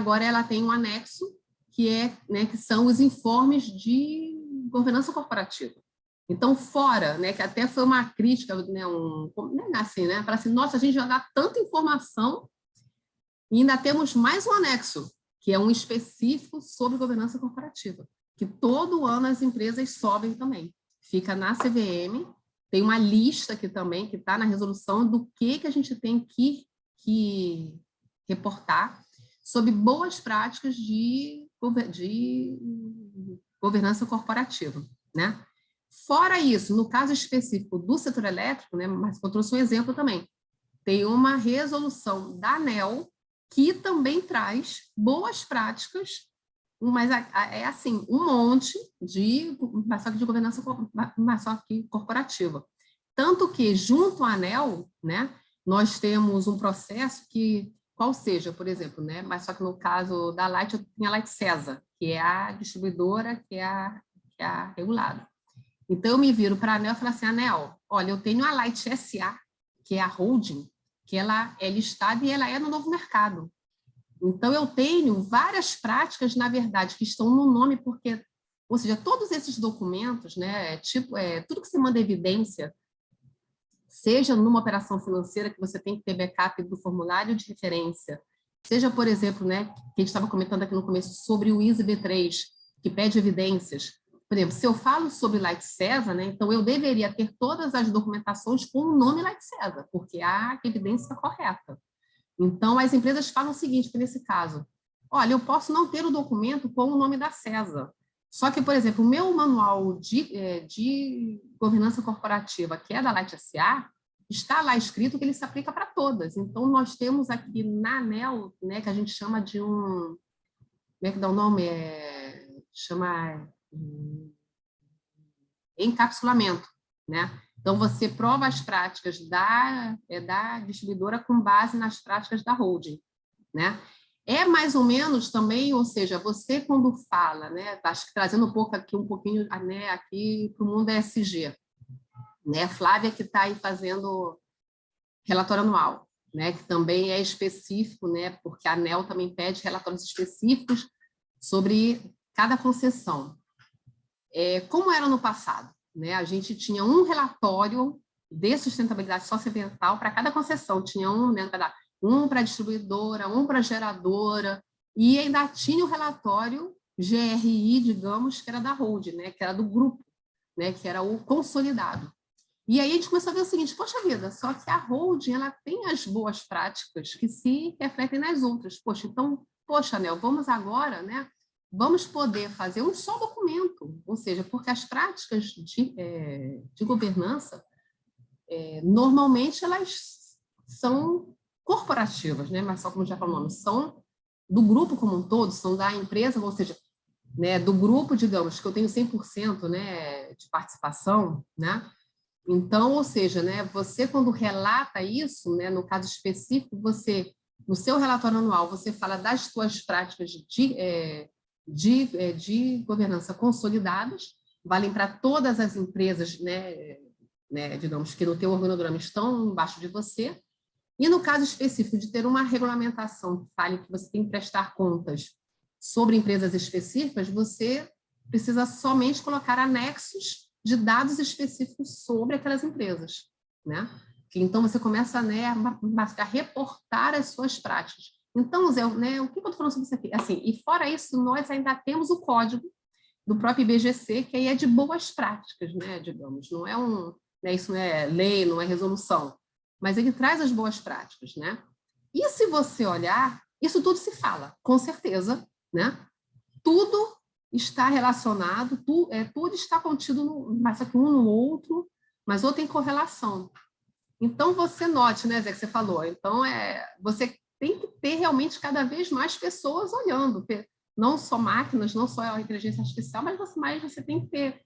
um anexo que é, né, que são os informes de governança corporativa. Então, fora, né, que até foi uma crítica, né, assim, né, para assim, nossa, a gente já dá tanta informação e ainda temos mais um anexo, que é um específico sobre governança corporativa, que todo ano as empresas sobem também. Fica na CVM, tem uma lista aqui também, que está na resolução, do que a gente tem que reportar sobre boas práticas de governança corporativa, né? Fora isso, no caso específico do setor elétrico, né, mas eu trouxe um exemplo também, tem uma resolução da ANEEL que também traz boas práticas, mas é assim, um monte de governança corporativa. Tanto que, junto à ANEEL, né, nós temos um processo que, qual seja, por exemplo, né, mas só que no caso da Light, eu tenho a Light CESA, que é a distribuidora, que é a regulada. Então, eu me viro para a ANEEL e falo assim, ANEEL, olha, eu tenho a Light SA, que é a holding, que ela é listada e ela é no novo mercado. Então, eu tenho várias práticas, na verdade, que estão no nome, porque, ou seja, todos esses documentos, né, tudo que você manda evidência, seja numa operação financeira que você tem que ter backup do formulário de referência, seja, por exemplo, né, que a gente estava comentando aqui no começo sobre o ISO B3, que pede evidências. Por exemplo, se eu falo sobre Light CESA, né, então eu deveria ter todas as documentações com o nome Light CESA, porque há evidência correta. Então, as empresas falam o seguinte, nesse caso, olha, eu posso não ter o documento com o nome da CESA, só que, por exemplo, o meu manual de governança corporativa, que é da Light SA, está lá escrito que ele se aplica para todas. Então, nós temos aqui na ANEEL, né, que a gente chama de um... Como é que dá o nome? Chama encapsulamento, né? Então, você prova as práticas da distribuidora com base nas práticas da holding, né? É mais ou menos também, ou seja, você quando fala, né? Acho que trazendo um pouquinho, né, aqui para o mundo ESG, né? Flávia que está aí fazendo relatório anual, né? Que também é específico, né? Porque a ANEEL também pede relatórios específicos sobre cada concessão. Como era no passado, né? A gente tinha um relatório de sustentabilidade socioambiental para cada concessão, tinha um, né, um para a distribuidora, um para a geradora, e ainda tinha o relatório GRI, digamos, que era da holding, né, que era do grupo, né, que era o consolidado. E aí a gente começou a ver o seguinte, poxa vida, só que a holding ela tem as boas práticas que se refletem nas outras. Poxa, então, poxa, Nel, vamos agora, né, vamos poder fazer um só documento, ou seja, porque as práticas de governança, normalmente, elas são corporativas, né? Mas só como já falamos, são do grupo como um todo, são da empresa, ou seja, né, do grupo, digamos, que eu tenho 100%, né, de participação, né? Então, ou seja, né, você quando relata isso, né, no caso específico, você, no seu relatório anual, você fala das suas práticas de governança consolidadas, valem para todas as empresas, né, digamos, que no teu organograma estão embaixo de você, e no caso específico de ter uma regulamentação que fale que você tem que prestar contas sobre empresas específicas, você precisa somente colocar anexos de dados específicos sobre aquelas empresas, né? Então, você começa, né, a reportar as suas práticas. Então, Zé, né, o que eu estou falando sobre isso aqui? Assim, e fora isso, nós ainda temos o código do próprio IBGC, que aí é de boas práticas, né, digamos. Não é né, isso não é lei, não é resolução, mas ele traz as boas práticas, né? E se você olhar, isso tudo se fala, com certeza, né? Tudo está relacionado, tudo está contido, mas aqui um no outro, mas outro tem correlação. Então, você note, né, Zé, que você falou, então, você tem que ter realmente cada vez mais pessoas olhando, não só máquinas, não só a inteligência artificial, mas você tem que ter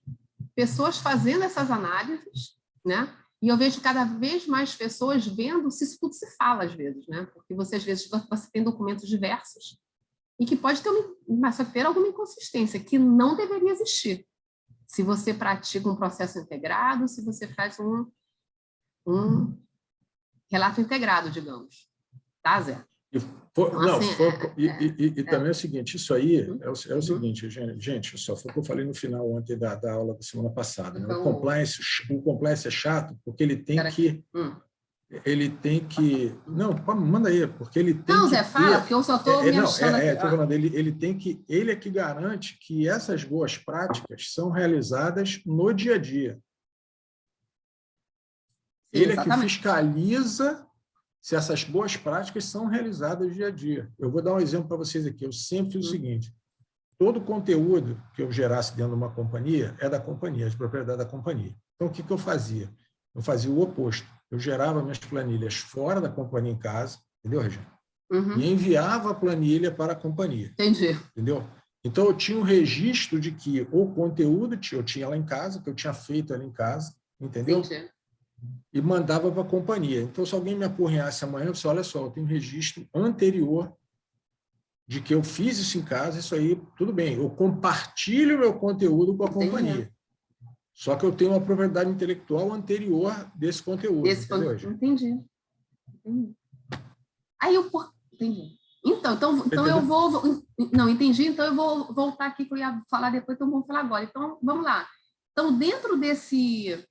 pessoas fazendo essas análises, né? E eu vejo cada vez mais pessoas vendo se isso tudo se fala, às vezes, né? Porque você, às vezes, você tem documentos diversos e que pode ter alguma inconsistência que não deveria existir. Se você pratica um processo integrado, se você faz um relato integrado, digamos. Tá, Zé? Também é o seguinte, isso aí é o seguinte, gente, só foi o que eu falei no final ontem da aula da semana passada. Né? O compliance é chato porque ele tem que... Não, manda aí, porque ele tem que... Não, Zé, fala, porque eu só estou me achando aqui. Ele é que garante que essas boas práticas são realizadas no dia a dia. Sim, ele é que fiscaliza se essas boas práticas são realizadas no dia a dia. Eu vou dar um exemplo para vocês aqui. Eu sempre fiz o seguinte, todo conteúdo que eu gerasse dentro de uma companhia é da companhia, de propriedade da companhia. Então, o que eu fazia? Eu fazia o oposto. Eu gerava minhas planilhas fora da companhia em casa, entendeu, Regina? E enviava a planilha para a companhia. Entendi. Entendeu? Então, eu tinha um registro de que o conteúdo eu tinha lá em casa, que eu tinha feito ali em casa, entendeu? Entendi. E mandava para a companhia. Então, se alguém me apurreasse amanhã, eu disse, olha só, eu tenho um registro anterior de que eu fiz isso em casa, isso aí, tudo bem, eu compartilho meu conteúdo com a companhia. Só que eu tenho uma propriedade intelectual anterior desse conteúdo. Entendi. Aí eu... Entendi. Então eu vou... Não, entendi, então eu vou voltar aqui, que eu ia falar depois, então vamos falar agora. Então, vamos lá. Então, dentro desse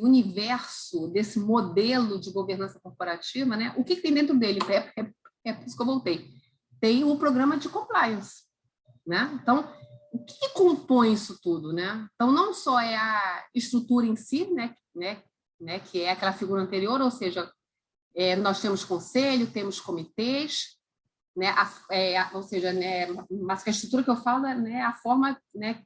universo, desse modelo de governança corporativa, né? O que tem dentro dele? É por isso que eu voltei. Tem o programa de compliance, né? Então, o que compõe isso tudo, né? Então, não só é a estrutura em si, né? Que é aquela figura anterior, ou seja, nós temos conselho, temos comitês, né? Ou seja, né? Mas a estrutura que eu falo, né? A forma, né?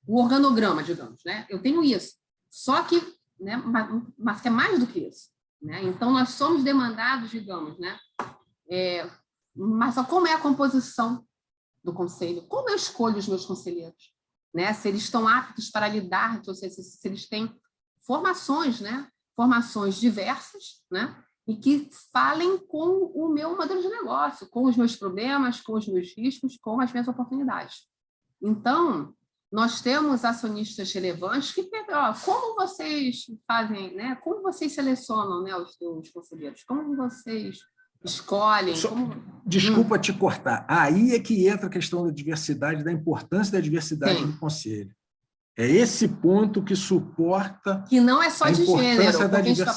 O organograma, digamos, né? Eu tenho isso. Só que, né? Mas que é mais do que isso, né? Então, nós somos demandados, digamos, né? Mas só como é a composição do conselho? Como eu escolho os meus conselheiros? Né? Se eles estão aptos para lidar, ou seja, se eles têm formações, né? Formações diversas, né? E que falem com o meu modelo de negócio, com os meus problemas, com os meus riscos, com as minhas oportunidades. Então, nós temos acionistas relevantes que como vocês fazem, né? Como vocês selecionam, né, os seus conselheiros? Como vocês escolhem? Desculpa te cortar. Aí é que entra a questão da diversidade, da importância da diversidade no conselho. É esse ponto que suporta que não é só de gênero,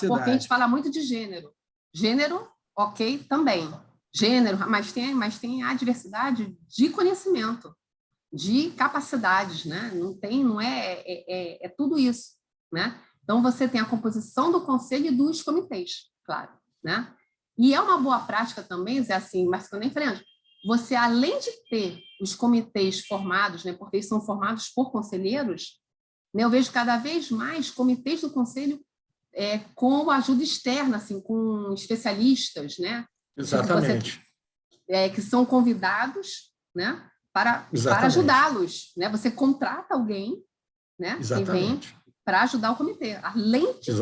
porque a gente fala muito de gênero. Gênero, ok, também. Gênero, mas tem a diversidade de conhecimento, de capacidades, né? Não é tudo isso, né? Então, você tem a composição do conselho e dos comitês, claro, né? E é uma boa prática também, Zé, assim, mas que eu nem falei antes, você, além de ter os comitês formados, né, porque eles são formados por conselheiros, né, eu vejo cada vez mais comitês do conselho com ajuda externa, assim, com especialistas, né? Exatamente. Que são convidados, né, para ajudá-los, né? Você contrata alguém, né, que vem para ajudar o comitê. Além de,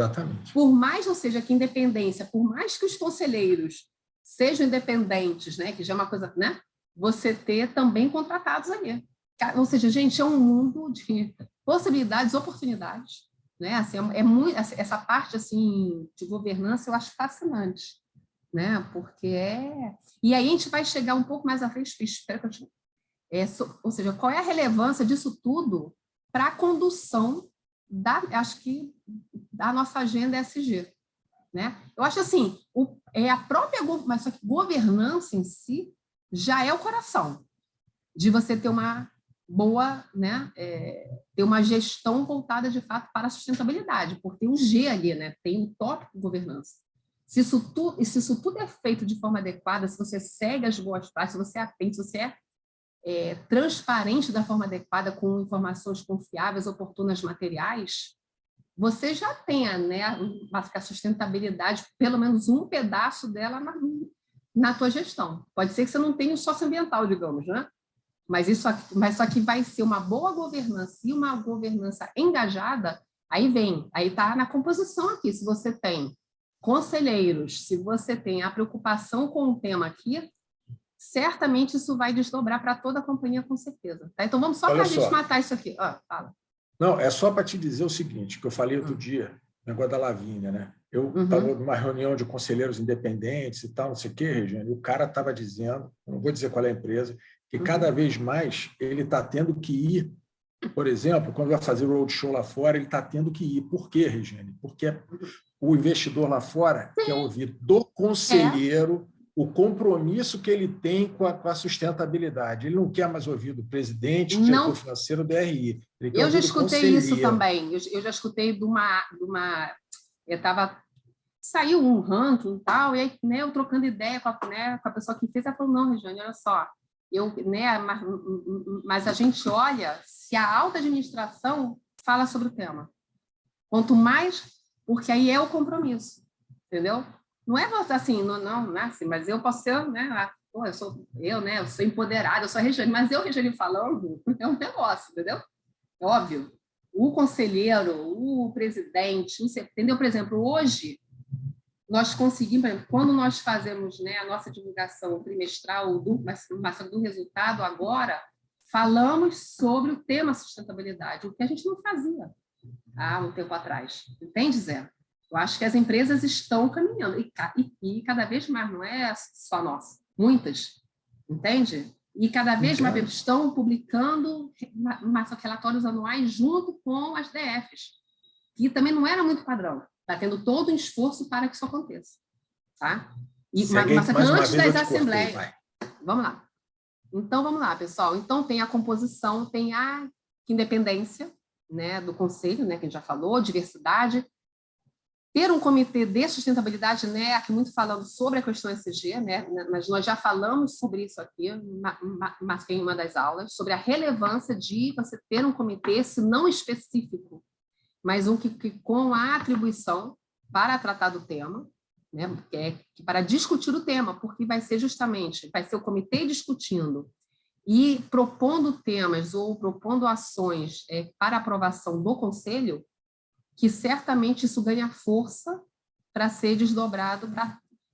por mais, ou seja, que independência, por mais que os conselheiros sejam independentes, né, que já é uma coisa, né, você ter também contratados ali. Ou seja, gente, é um mundo de possibilidades, oportunidades, né? Assim, muito, essa parte assim de governança eu acho fascinante, né? Porque e aí a gente vai chegar um pouco mais à frente, espero que ou seja, qual é a relevância disso tudo para a condução acho que, da nossa agenda ESG, né? Eu acho assim, a própria mas só que governança em si já é o coração de você ter uma boa, né, ter uma gestão voltada de fato para a sustentabilidade, porque tem um G ali, né, tem um tópico governança. Se isso tudo é feito de forma adequada, se você segue as boas práticas, se você é atento, se você é transparente da forma adequada, com informações confiáveis, oportunas, materiais, você já tem, né, a sustentabilidade, pelo menos um pedaço dela na tua gestão. Pode ser que você não tenha o socioambiental, digamos, né? Mas só que vai ser uma boa governança e uma governança engajada, aí está na composição aqui. Se você tem conselheiros, se você tem a preocupação com o tema aqui, certamente isso vai desdobrar para toda a companhia, com certeza. Tá? Então, vamos só para a gente matar isso aqui. Fala. Não, é só para te dizer o seguinte, que eu falei outro dia, o negócio da Lavínia, né? Eu estava numa reunião de conselheiros independentes e tal, não sei o quê, Regiane, e o cara estava dizendo, não vou dizer qual é a empresa, que cada vez mais ele está tendo que ir, por exemplo, quando vai fazer roadshow lá fora, ele está tendo que ir. Por quê, Regiane? Porque o investidor lá fora quer ouvir do conselheiro o compromisso que ele tem com a sustentabilidade. Ele não quer mais ouvir do presidente, diretor financeiro do DRI. Eu já escutei isso também. Eu já escutei de uma saiu um ranking e tal, e aí, né, eu trocando ideia com a pessoa que fez, ela falou, não, Regiane, olha só, mas a gente olha se a alta administração fala sobre o tema. Quanto mais, porque aí é o compromisso, entendeu? Não é assim, não é assim, mas eu posso ser, né? Eu sou empoderada, eu sou a Regiane, mas Regiane falando, é um negócio, entendeu? É óbvio. O conselheiro, o presidente, entendeu? Por exemplo, hoje, nós conseguimos, quando nós fazemos, né, a nossa divulgação trimestral do resultado agora, falamos sobre o tema sustentabilidade, o que a gente não fazia há um tempo atrás. Entende, Zé? Eu acho que as empresas estão caminhando, e cada vez mais, não é só nós, muitas, entende? E cada vez mais estão publicando relatórios anuais junto com as DFs, que também não era muito padrão. Está tendo todo um esforço para que isso aconteça. Tá? Mas antes das assembleias. Vamos lá. Então, vamos lá, pessoal. Então, tem a composição, tem a independência, né, do conselho, né, que a gente já falou, diversidade. Ter um comitê de sustentabilidade, né, aqui muito falando sobre a questão ESG, né, mas nós já falamos sobre isso aqui, em uma das aulas, sobre a relevância de você ter um comitê, se não específico, mas um que com a atribuição para tratar do tema, né, para discutir o tema, porque vai ser o comitê discutindo e propondo temas ou propondo ações para aprovação do conselho, que certamente isso ganha força para ser desdobrado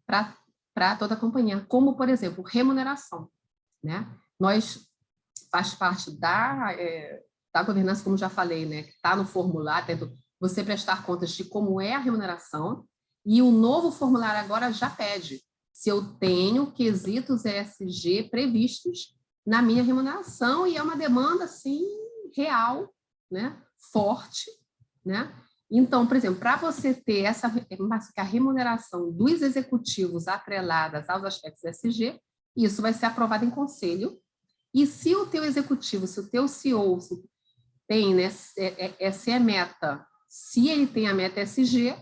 para toda a companhia, como, por exemplo, remuneração. Né? Faz parte da governança, como já falei, né? Que está no formulário, você prestar contas de como é a remuneração, e o novo formulário agora já pede se eu tenho quesitos ESG previstos na minha remuneração, e é uma demanda, assim, real, né? Forte, né? Então, por exemplo, para você ter a remuneração dos executivos atreladas aos aspectos ESG, isso vai ser aprovado em conselho, e se o teu executivo, se o teu CEO tem, né, essa é a meta, se ele tem a meta ESG,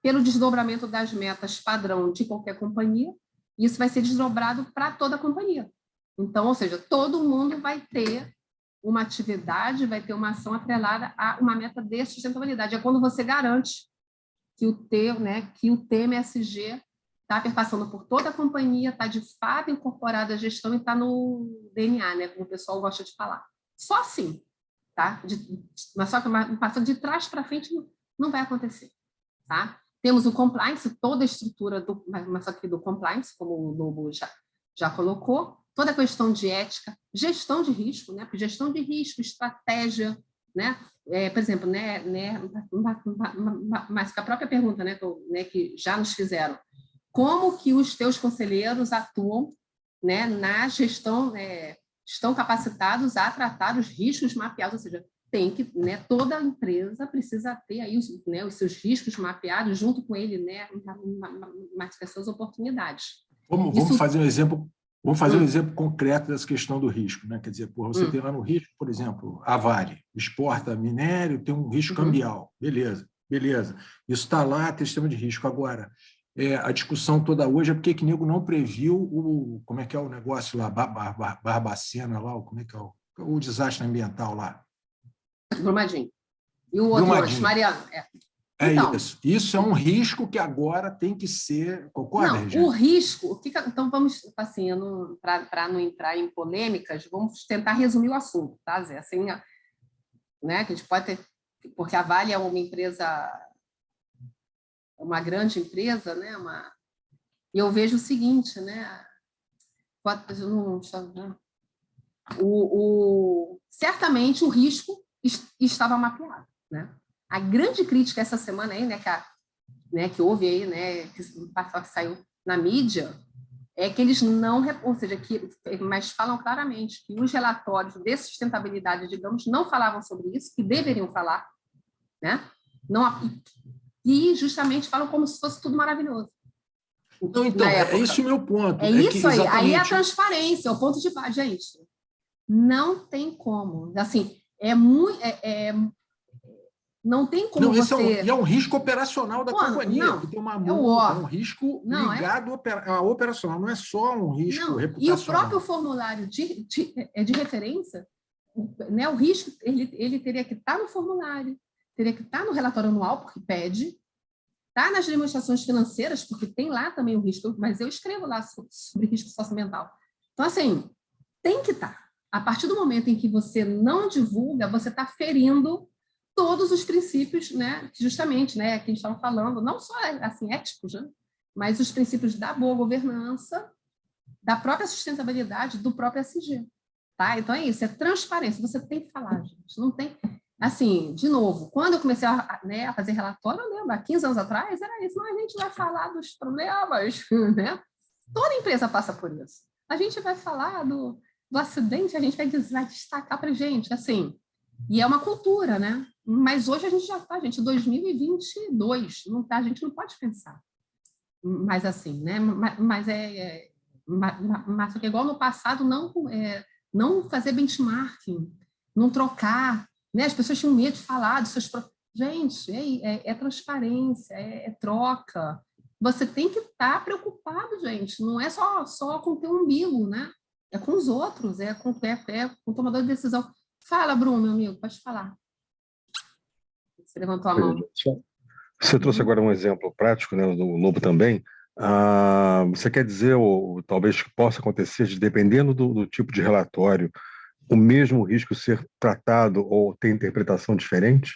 pelo desdobramento das metas padrão de qualquer companhia, isso vai ser desdobrado para toda a companhia. Então, ou seja, todo mundo vai ter uma atividade, vai ter uma ação atrelada a uma meta de sustentabilidade. É quando você garante que o tema ESG está perpassando por toda a companhia, está de fato incorporado à gestão e está no DNA, né, como o pessoal gosta de falar. Só assim, tá? Mas só que passando de trás para frente não vai acontecer, tá? Temos o compliance, toda a estrutura do compliance, como o Lobo já colocou, toda a questão de ética, gestão de risco, né? Porque gestão de risco, estratégia, né? Por exemplo, mas com a própria pergunta, né, que já nos fizeram, como que os teus conselheiros atuam, né, na gestão estão capacitados a tratar os riscos mapeados, ou seja, tem que, né, toda empresa precisa ter aí os seus riscos mapeados junto com ele, né, mas as suas oportunidades. Vamos fazer um exemplo. Vamos fazer um exemplo concreto dessa questão do risco, né? Quer dizer, você tem lá no risco, por exemplo, a Vale exporta minério, tem um risco cambial, beleza. Isso está lá, tem sistema de risco. Agora, a discussão toda hoje é porque que nego não previu como é que é o negócio lá, Barbacena lá, como é que é o desastre ambiental lá. Brumadinho. E o outro antes, Mariana. Então, isso é um risco que agora tem que ser... Concorda, Regina? O risco... Então, vamos, assim, para não entrar em polêmicas, vamos tentar resumir o assunto, tá, Zé? Assim, né, que a gente pode ter... Porque a Vale é uma empresa... Uma grande empresa, né? E eu vejo o seguinte, né? Certamente o risco estava mapeado, né? A grande crítica essa semana aí, que houve aí, né, que saiu na mídia, é que eles não, ou seja, mas falam claramente que os relatórios de sustentabilidade, digamos, não falavam sobre isso, que deveriam falar, né? E justamente falam como se fosse tudo maravilhoso. Então, é esse o meu ponto. É isso aí. Aí é a transparência, é o ponto de base, gente. Não tem como. Assim, não tem como você... E é um risco operacional da companhia, porque tem uma multa, é um risco ligado à operacional, não é só um risco reputacional. E o próprio formulário de referência, né, o risco, ele teria que estar no formulário, teria que estar no relatório anual, porque pede, está nas demonstrações financeiras, porque tem lá também o risco, mas eu escrevo lá sobre risco socioambiental. Então, assim, tem que estar. A partir do momento em que você não divulga, você está ferindo todos os princípios, né, justamente, né, que a gente estava falando, não só assim, éticos, né, mas os princípios da boa governança, da própria sustentabilidade, do próprio SG. Tá? Então, é isso, é transparência. Você tem que falar, gente. Não tem... Assim, de novo, quando eu comecei a fazer relatório, eu lembro, há 15 anos atrás, era isso, mas a gente vai falar dos problemas, né? Toda empresa passa por isso. A gente vai falar do acidente, a gente vai destacar para a gente, assim, e é uma cultura, né? Mas hoje a gente já está, gente, 2022, não tá, a gente não pode pensar. Mas assim, né? Mas só que igual no passado, não fazer benchmarking, não trocar, né? As pessoas tinham medo de falar dos seus... Gente, é transparência, é troca. Você tem que estar preocupado, gente. Não é só com o teu umbigo, né? É com os outros, é com o tomador de decisão. Fala, Bruno, meu amigo, pode falar. Você levantou a mão. Você trouxe agora um exemplo prático, né, do Lobo também. Você quer dizer, ou talvez que possa acontecer, dependendo do tipo de relatório, o mesmo risco ser tratado ou ter interpretação diferente?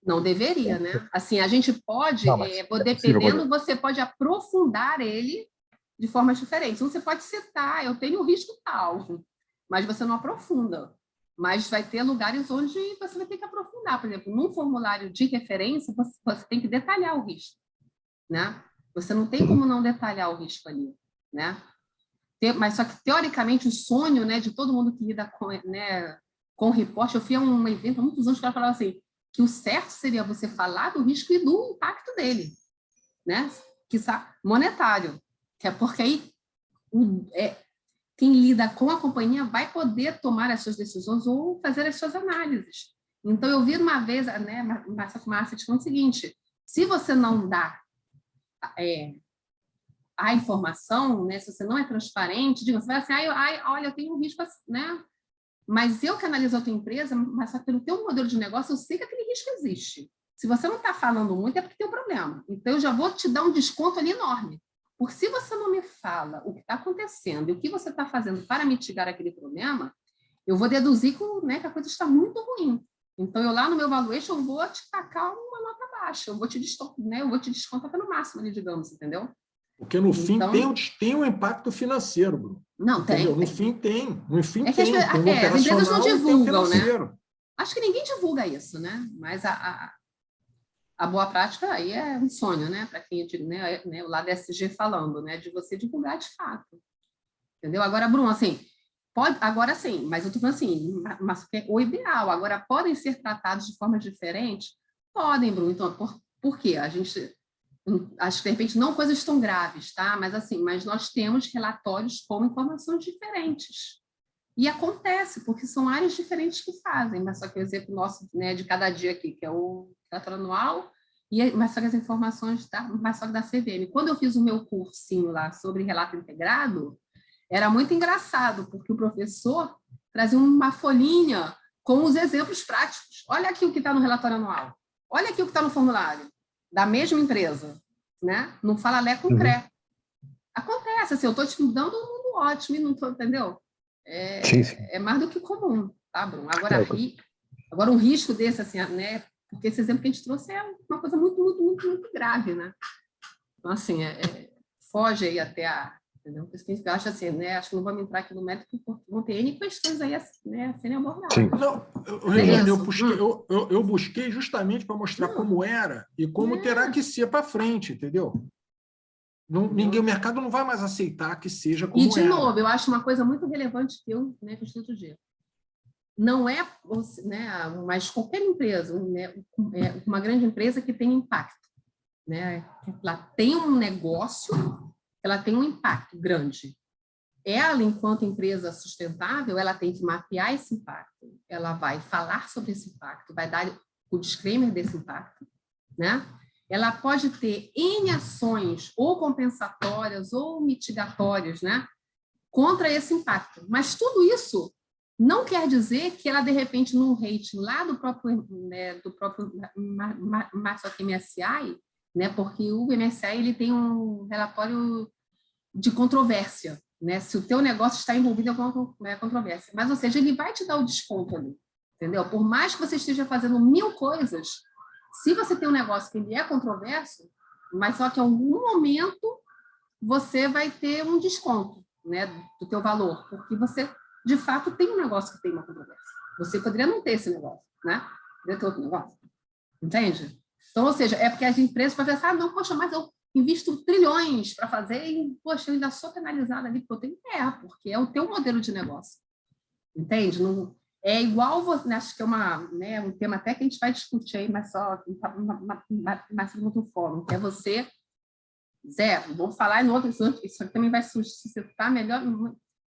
Não deveria, né? Assim, a gente pode, dependendo, você pode aprofundar ele de formas diferentes. Você pode citar, eu tenho um risco tal, mas você não aprofunda. Mas vai ter lugares onde você vai ter que aprofundar. Por exemplo, num formulário de referência, você tem que detalhar o risco, né? Você não tem como não detalhar o risco ali, né? Mas só que, teoricamente, o sonho, né, de todo mundo que lida com reporte, eu fui a um evento há muitos anos que ela falava assim, que o certo seria você falar do risco e do impacto dele, né? Quiçá monetário, que é porque aí quem lida com a companhia vai poder tomar as suas decisões ou fazer as suas análises. Então, eu vi uma vez, né, Márcia falando o seguinte, se você não dá a informação, né, se você não é transparente, você vai assim, olha, eu tenho um risco, né? Mas eu que analiso a tua empresa, mas só pelo teu modelo de negócio, eu sei que aquele risco existe. Se você não está falando muito, é porque tem um problema. Então, eu já vou te dar um desconto ali enorme. Porque se você não me fala o que está acontecendo e o que você está fazendo para mitigar aquele problema, eu vou deduzir que a coisa está muito ruim. Então, eu lá no meu valuation, eu vou te tacar uma nota baixa, eu vou te descontar pelo máximo, ali, digamos, entendeu? Porque no fim tem um impacto financeiro, Bruno. Não, tem. No fim tem. No fim é que tem. As empresas não divulgam, né? Acho que ninguém divulga isso, né? Mas a boa prática aí é um sonho, né? Para quem, né, o lado SG falando, né? De você divulgar de fato. Entendeu? Agora, Bruno, assim, agora sim, mas eu estou falando assim, mas o ideal. Agora, podem ser tratados de forma diferente? Podem, Bruno. Então, por quê? A gente, acho que, de repente, não coisas tão graves, tá? Mas, assim, mas nós temos relatórios com informações diferentes. E acontece, porque são áreas diferentes que fazem, mas só que o exemplo nosso, né, de cada dia aqui, que é o relatório anual, mas só que as informações, mas só que da CVM. Quando eu fiz o meu cursinho lá sobre relato integrado, era muito engraçado, porque o professor trazia uma folhinha com os exemplos práticos. Olha aqui o que está no relatório anual. Olha aqui o que está no formulário da mesma empresa, né? Não fala lé com cré. Acontece, assim, eu estou te dando um mundo ótimo e não estou, entendeu? É mais do que comum, tá, Bruno? Agora um risco desse, assim, né? Porque esse exemplo que a gente trouxe é uma coisa muito, muito, muito, muito grave, né? Então, assim, foge aí até a... Entendeu? Por isso que a gente acha assim, né? Acho que não vamos entrar aqui no método, porque vão ter N questões aí, né, a serem abordadas. Não, Regiane, eu busquei justamente para mostrar como era e como terá que ser para frente, entendeu? O mercado não vai mais aceitar que seja como era. E, de novo, eu acho uma coisa muito relevante que eu, né, que eu outro dia. Não é, né, mas qualquer empresa, né, uma grande empresa que tem impacto, né? Ela tem um negócio, ela tem um impacto grande. Ela, enquanto empresa sustentável, ela tem que mapear esse impacto, ela vai falar sobre esse impacto, vai dar o disclaimer desse impacto, né? Ela pode ter N ações, ou compensatórias, ou mitigatórias, né? Contra esse impacto. Mas tudo isso não quer dizer que ela, de repente, num rating lá do próprio MSCI, né? Porque o MSCI ele tem um relatório de controvérsia, né? Se o teu negócio está envolvido em alguma controvérsia. Mas, ou seja, ele vai te dar o desconto ali, entendeu? Por mais que você esteja fazendo 1000 coisas, se você tem um negócio que ele é controverso, mas só que em algum momento você vai ter um desconto, né, do teu valor, porque você, de fato, tem um negócio que tem uma controvérsia. Você poderia não ter esse negócio, né? Poderia ter outro negócio. Entende? Então, ou seja, é porque as empresas podem pensar, não, poxa, mas eu invisto trilhões para fazer e, poxa, eu ainda sou penalizada ali, porque eu tenho porque é o teu modelo de negócio. Entende? Não, é igual, acho que é um tema até que a gente vai discutir aí, mas só mais no outro fórum, que é você, Zé, vamos falar em outro, isso aqui também vai suscitar melhor,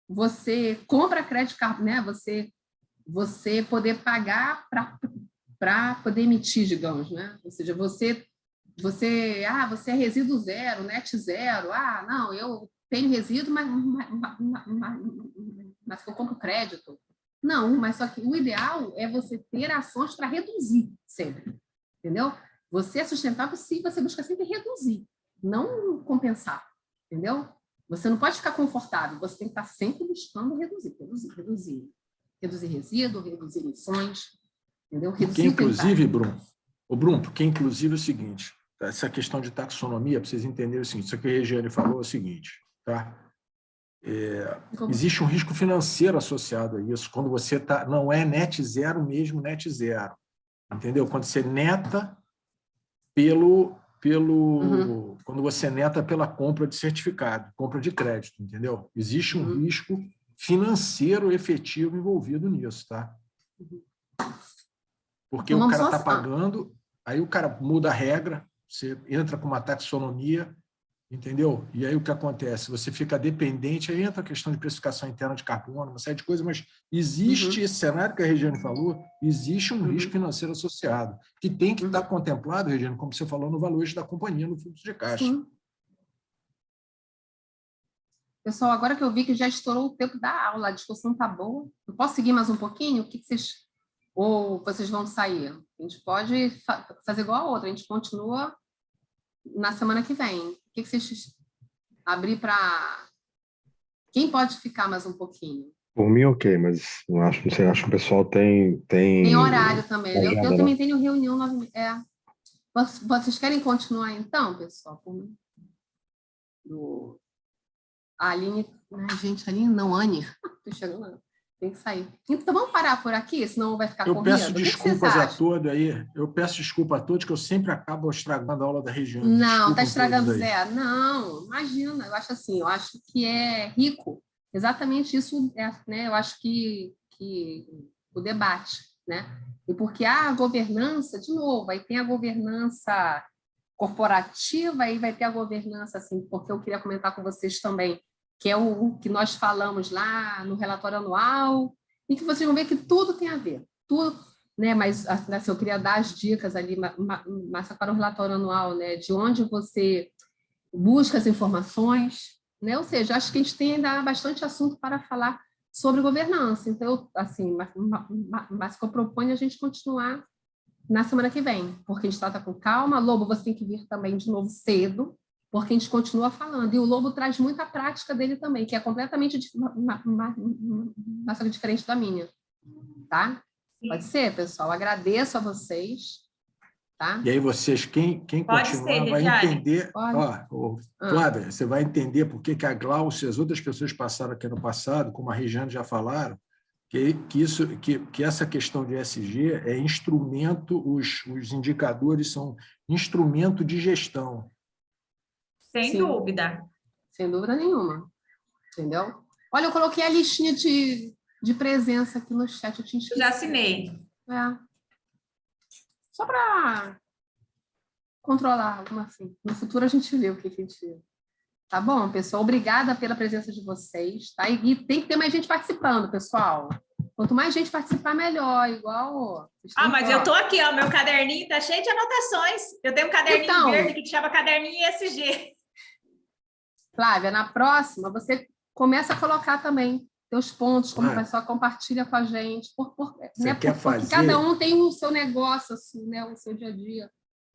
você compra crédito, né? Você poder pagar para poder emitir, digamos, né? Ou seja, você é resíduo zero, net zero, não, eu tenho resíduo, mas eu compro crédito. Não, mas só que o ideal é você ter ações para reduzir sempre, entendeu? Você é sustentável se você busca sempre reduzir, não compensar, entendeu? Você não pode ficar confortável, você tem que estar sempre buscando reduzir resíduo, reduzir emissões, entendeu? Porque, inclusive, Bruno, porque, inclusive, é o seguinte, essa questão de taxonomia, para vocês entenderem o seguinte, isso que a Regiane falou é o seguinte, tá? Existe um risco financeiro associado a isso, quando você não é net zero mesmo, net zero, entendeu? Quando você neta quando você neta pela compra de certificado, compra de crédito, entendeu? Existe um risco financeiro efetivo envolvido nisso, tá? Porque o cara está pagando, aí o cara muda a regra, você entra com uma taxonomia, entendeu? E aí o que acontece? Você fica dependente, aí entra a questão de precificação interna de carbono, uma série de coisas, mas existe esse cenário que a Regiane falou, existe um risco financeiro associado, que tem que estar contemplado, Regiane, como você falou, no valuation da companhia, no fluxo de caixa. Sim. Pessoal, agora que eu vi que já estourou o tempo da aula, a discussão está boa, eu posso seguir mais um pouquinho? O que vocês... Ou vocês vão sair? A gente pode fazer igual a outra, a gente continua na semana que vem. O que vocês abrir para... Quem pode ficar mais um pouquinho? Por mim, ok, mas não sei, acho que o pessoal tem... Tem horário também, né? Eu também tenho reunião 9h30. Vocês querem continuar, então, pessoal? A Aline... Gente, Aline não, Anne. Estou chegando lá. Tem que sair. Então, vamos parar por aqui, senão vai ficar corrido. Eu peço desculpas a todos aí. Eu peço desculpa a todos, que eu sempre acabo estragando a aula da Regiane. Não, está estragando, Zé. Não, imagina. Eu acho assim, eu acho que é rico exatamente isso, né? Eu acho que o debate, né? E porque a governança, de novo, aí tem a governança corporativa, aí vai ter a governança, assim, porque eu queria comentar com vocês também, que é o que nós falamos lá no relatório anual, e que vocês vão ver que tudo tem a ver, tudo, né? Mas assim, eu queria dar as dicas ali, mas para o relatório anual, né? De onde você busca as informações, né? Ou seja, acho que a gente tem ainda bastante assunto para falar sobre governança. Então, assim, mas que eu proponho a gente continuar na semana que vem, porque a gente trata com calma. Lobo, você tem que vir também de novo cedo, porque a gente continua falando. E o Lobo traz muita prática dele também, que é completamente diferente da minha. Tá? Pode ser, pessoal? Agradeço a vocês. Tá? E aí vocês, quem continuar, vai entender. Ó, Flávia, você vai entender por que a Glaucia e as outras pessoas passaram aqui no passado, como a Regiane já falaram, que essa questão de ESG é instrumento, os indicadores são instrumento de gestão. Sem dúvida. Sem dúvida nenhuma. Entendeu? Olha, eu coloquei a listinha de presença aqui no chat. Eu tinha esquecido. Já assinei. Só para controlar alguma assim. No futuro a gente vê o que a gente... Tá bom, pessoal? Obrigada pela presença de vocês. Tá? E tem que ter mais gente participando, pessoal. Quanto mais gente participar, melhor. Igual... Mas eu tô aqui, ó. Meu caderninho tá cheio de anotações. Eu tenho um caderninho verde que chama caderninho ESG. Flávia, na próxima, você começa a colocar também teus pontos, como o pessoal compartilha com a gente. Porque cada um tem o seu negócio, assim, né? O seu dia a dia.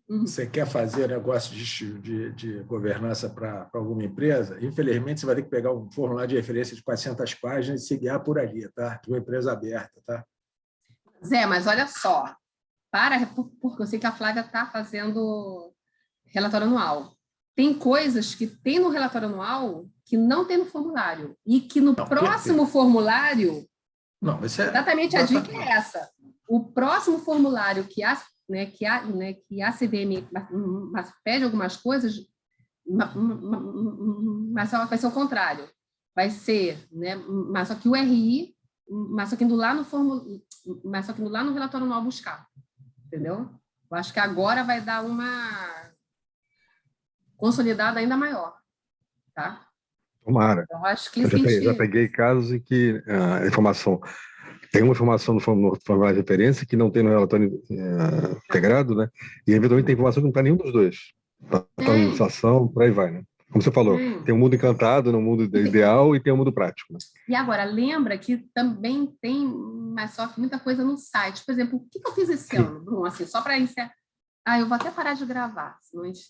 Você quer fazer negócio de governança para alguma empresa? Infelizmente, você vai ter que pegar um formulário de referência de 400 páginas e se guiar por ali, tá? De uma empresa aberta, tá? Zé, mas olha só. Porque eu sei que a Flávia está fazendo relatório anual. Tem coisas que tem no relatório anual que não tem no formulário. E que no próximo formulário... Não, mas exatamente a dica é essa. O próximo formulário que a CVM pede algumas coisas, mas vai ser o contrário. Vai ser, né, mas só que o RI, mas só que indo lá no relatório anual buscar. Entendeu? Eu acho que agora vai dar uma consolidada ainda maior. Tá? Tomara. Então, acho que já peguei casos em que a informação... Tem uma informação no formulário de referência que não tem no relatório integrado, né? E, eventualmente, tem informação que não está nenhum dos dois. Está na administração, por aí vai, né? Como você falou, tem um mundo encantado, no mundo ideal, e tem um mundo prático. Né? E agora, lembra que também tem, mas só que muita coisa no site. Por exemplo, o que eu fiz esse ano, Bruno? Assim, só para encerrar. Eu vou até parar de gravar, senão a gente...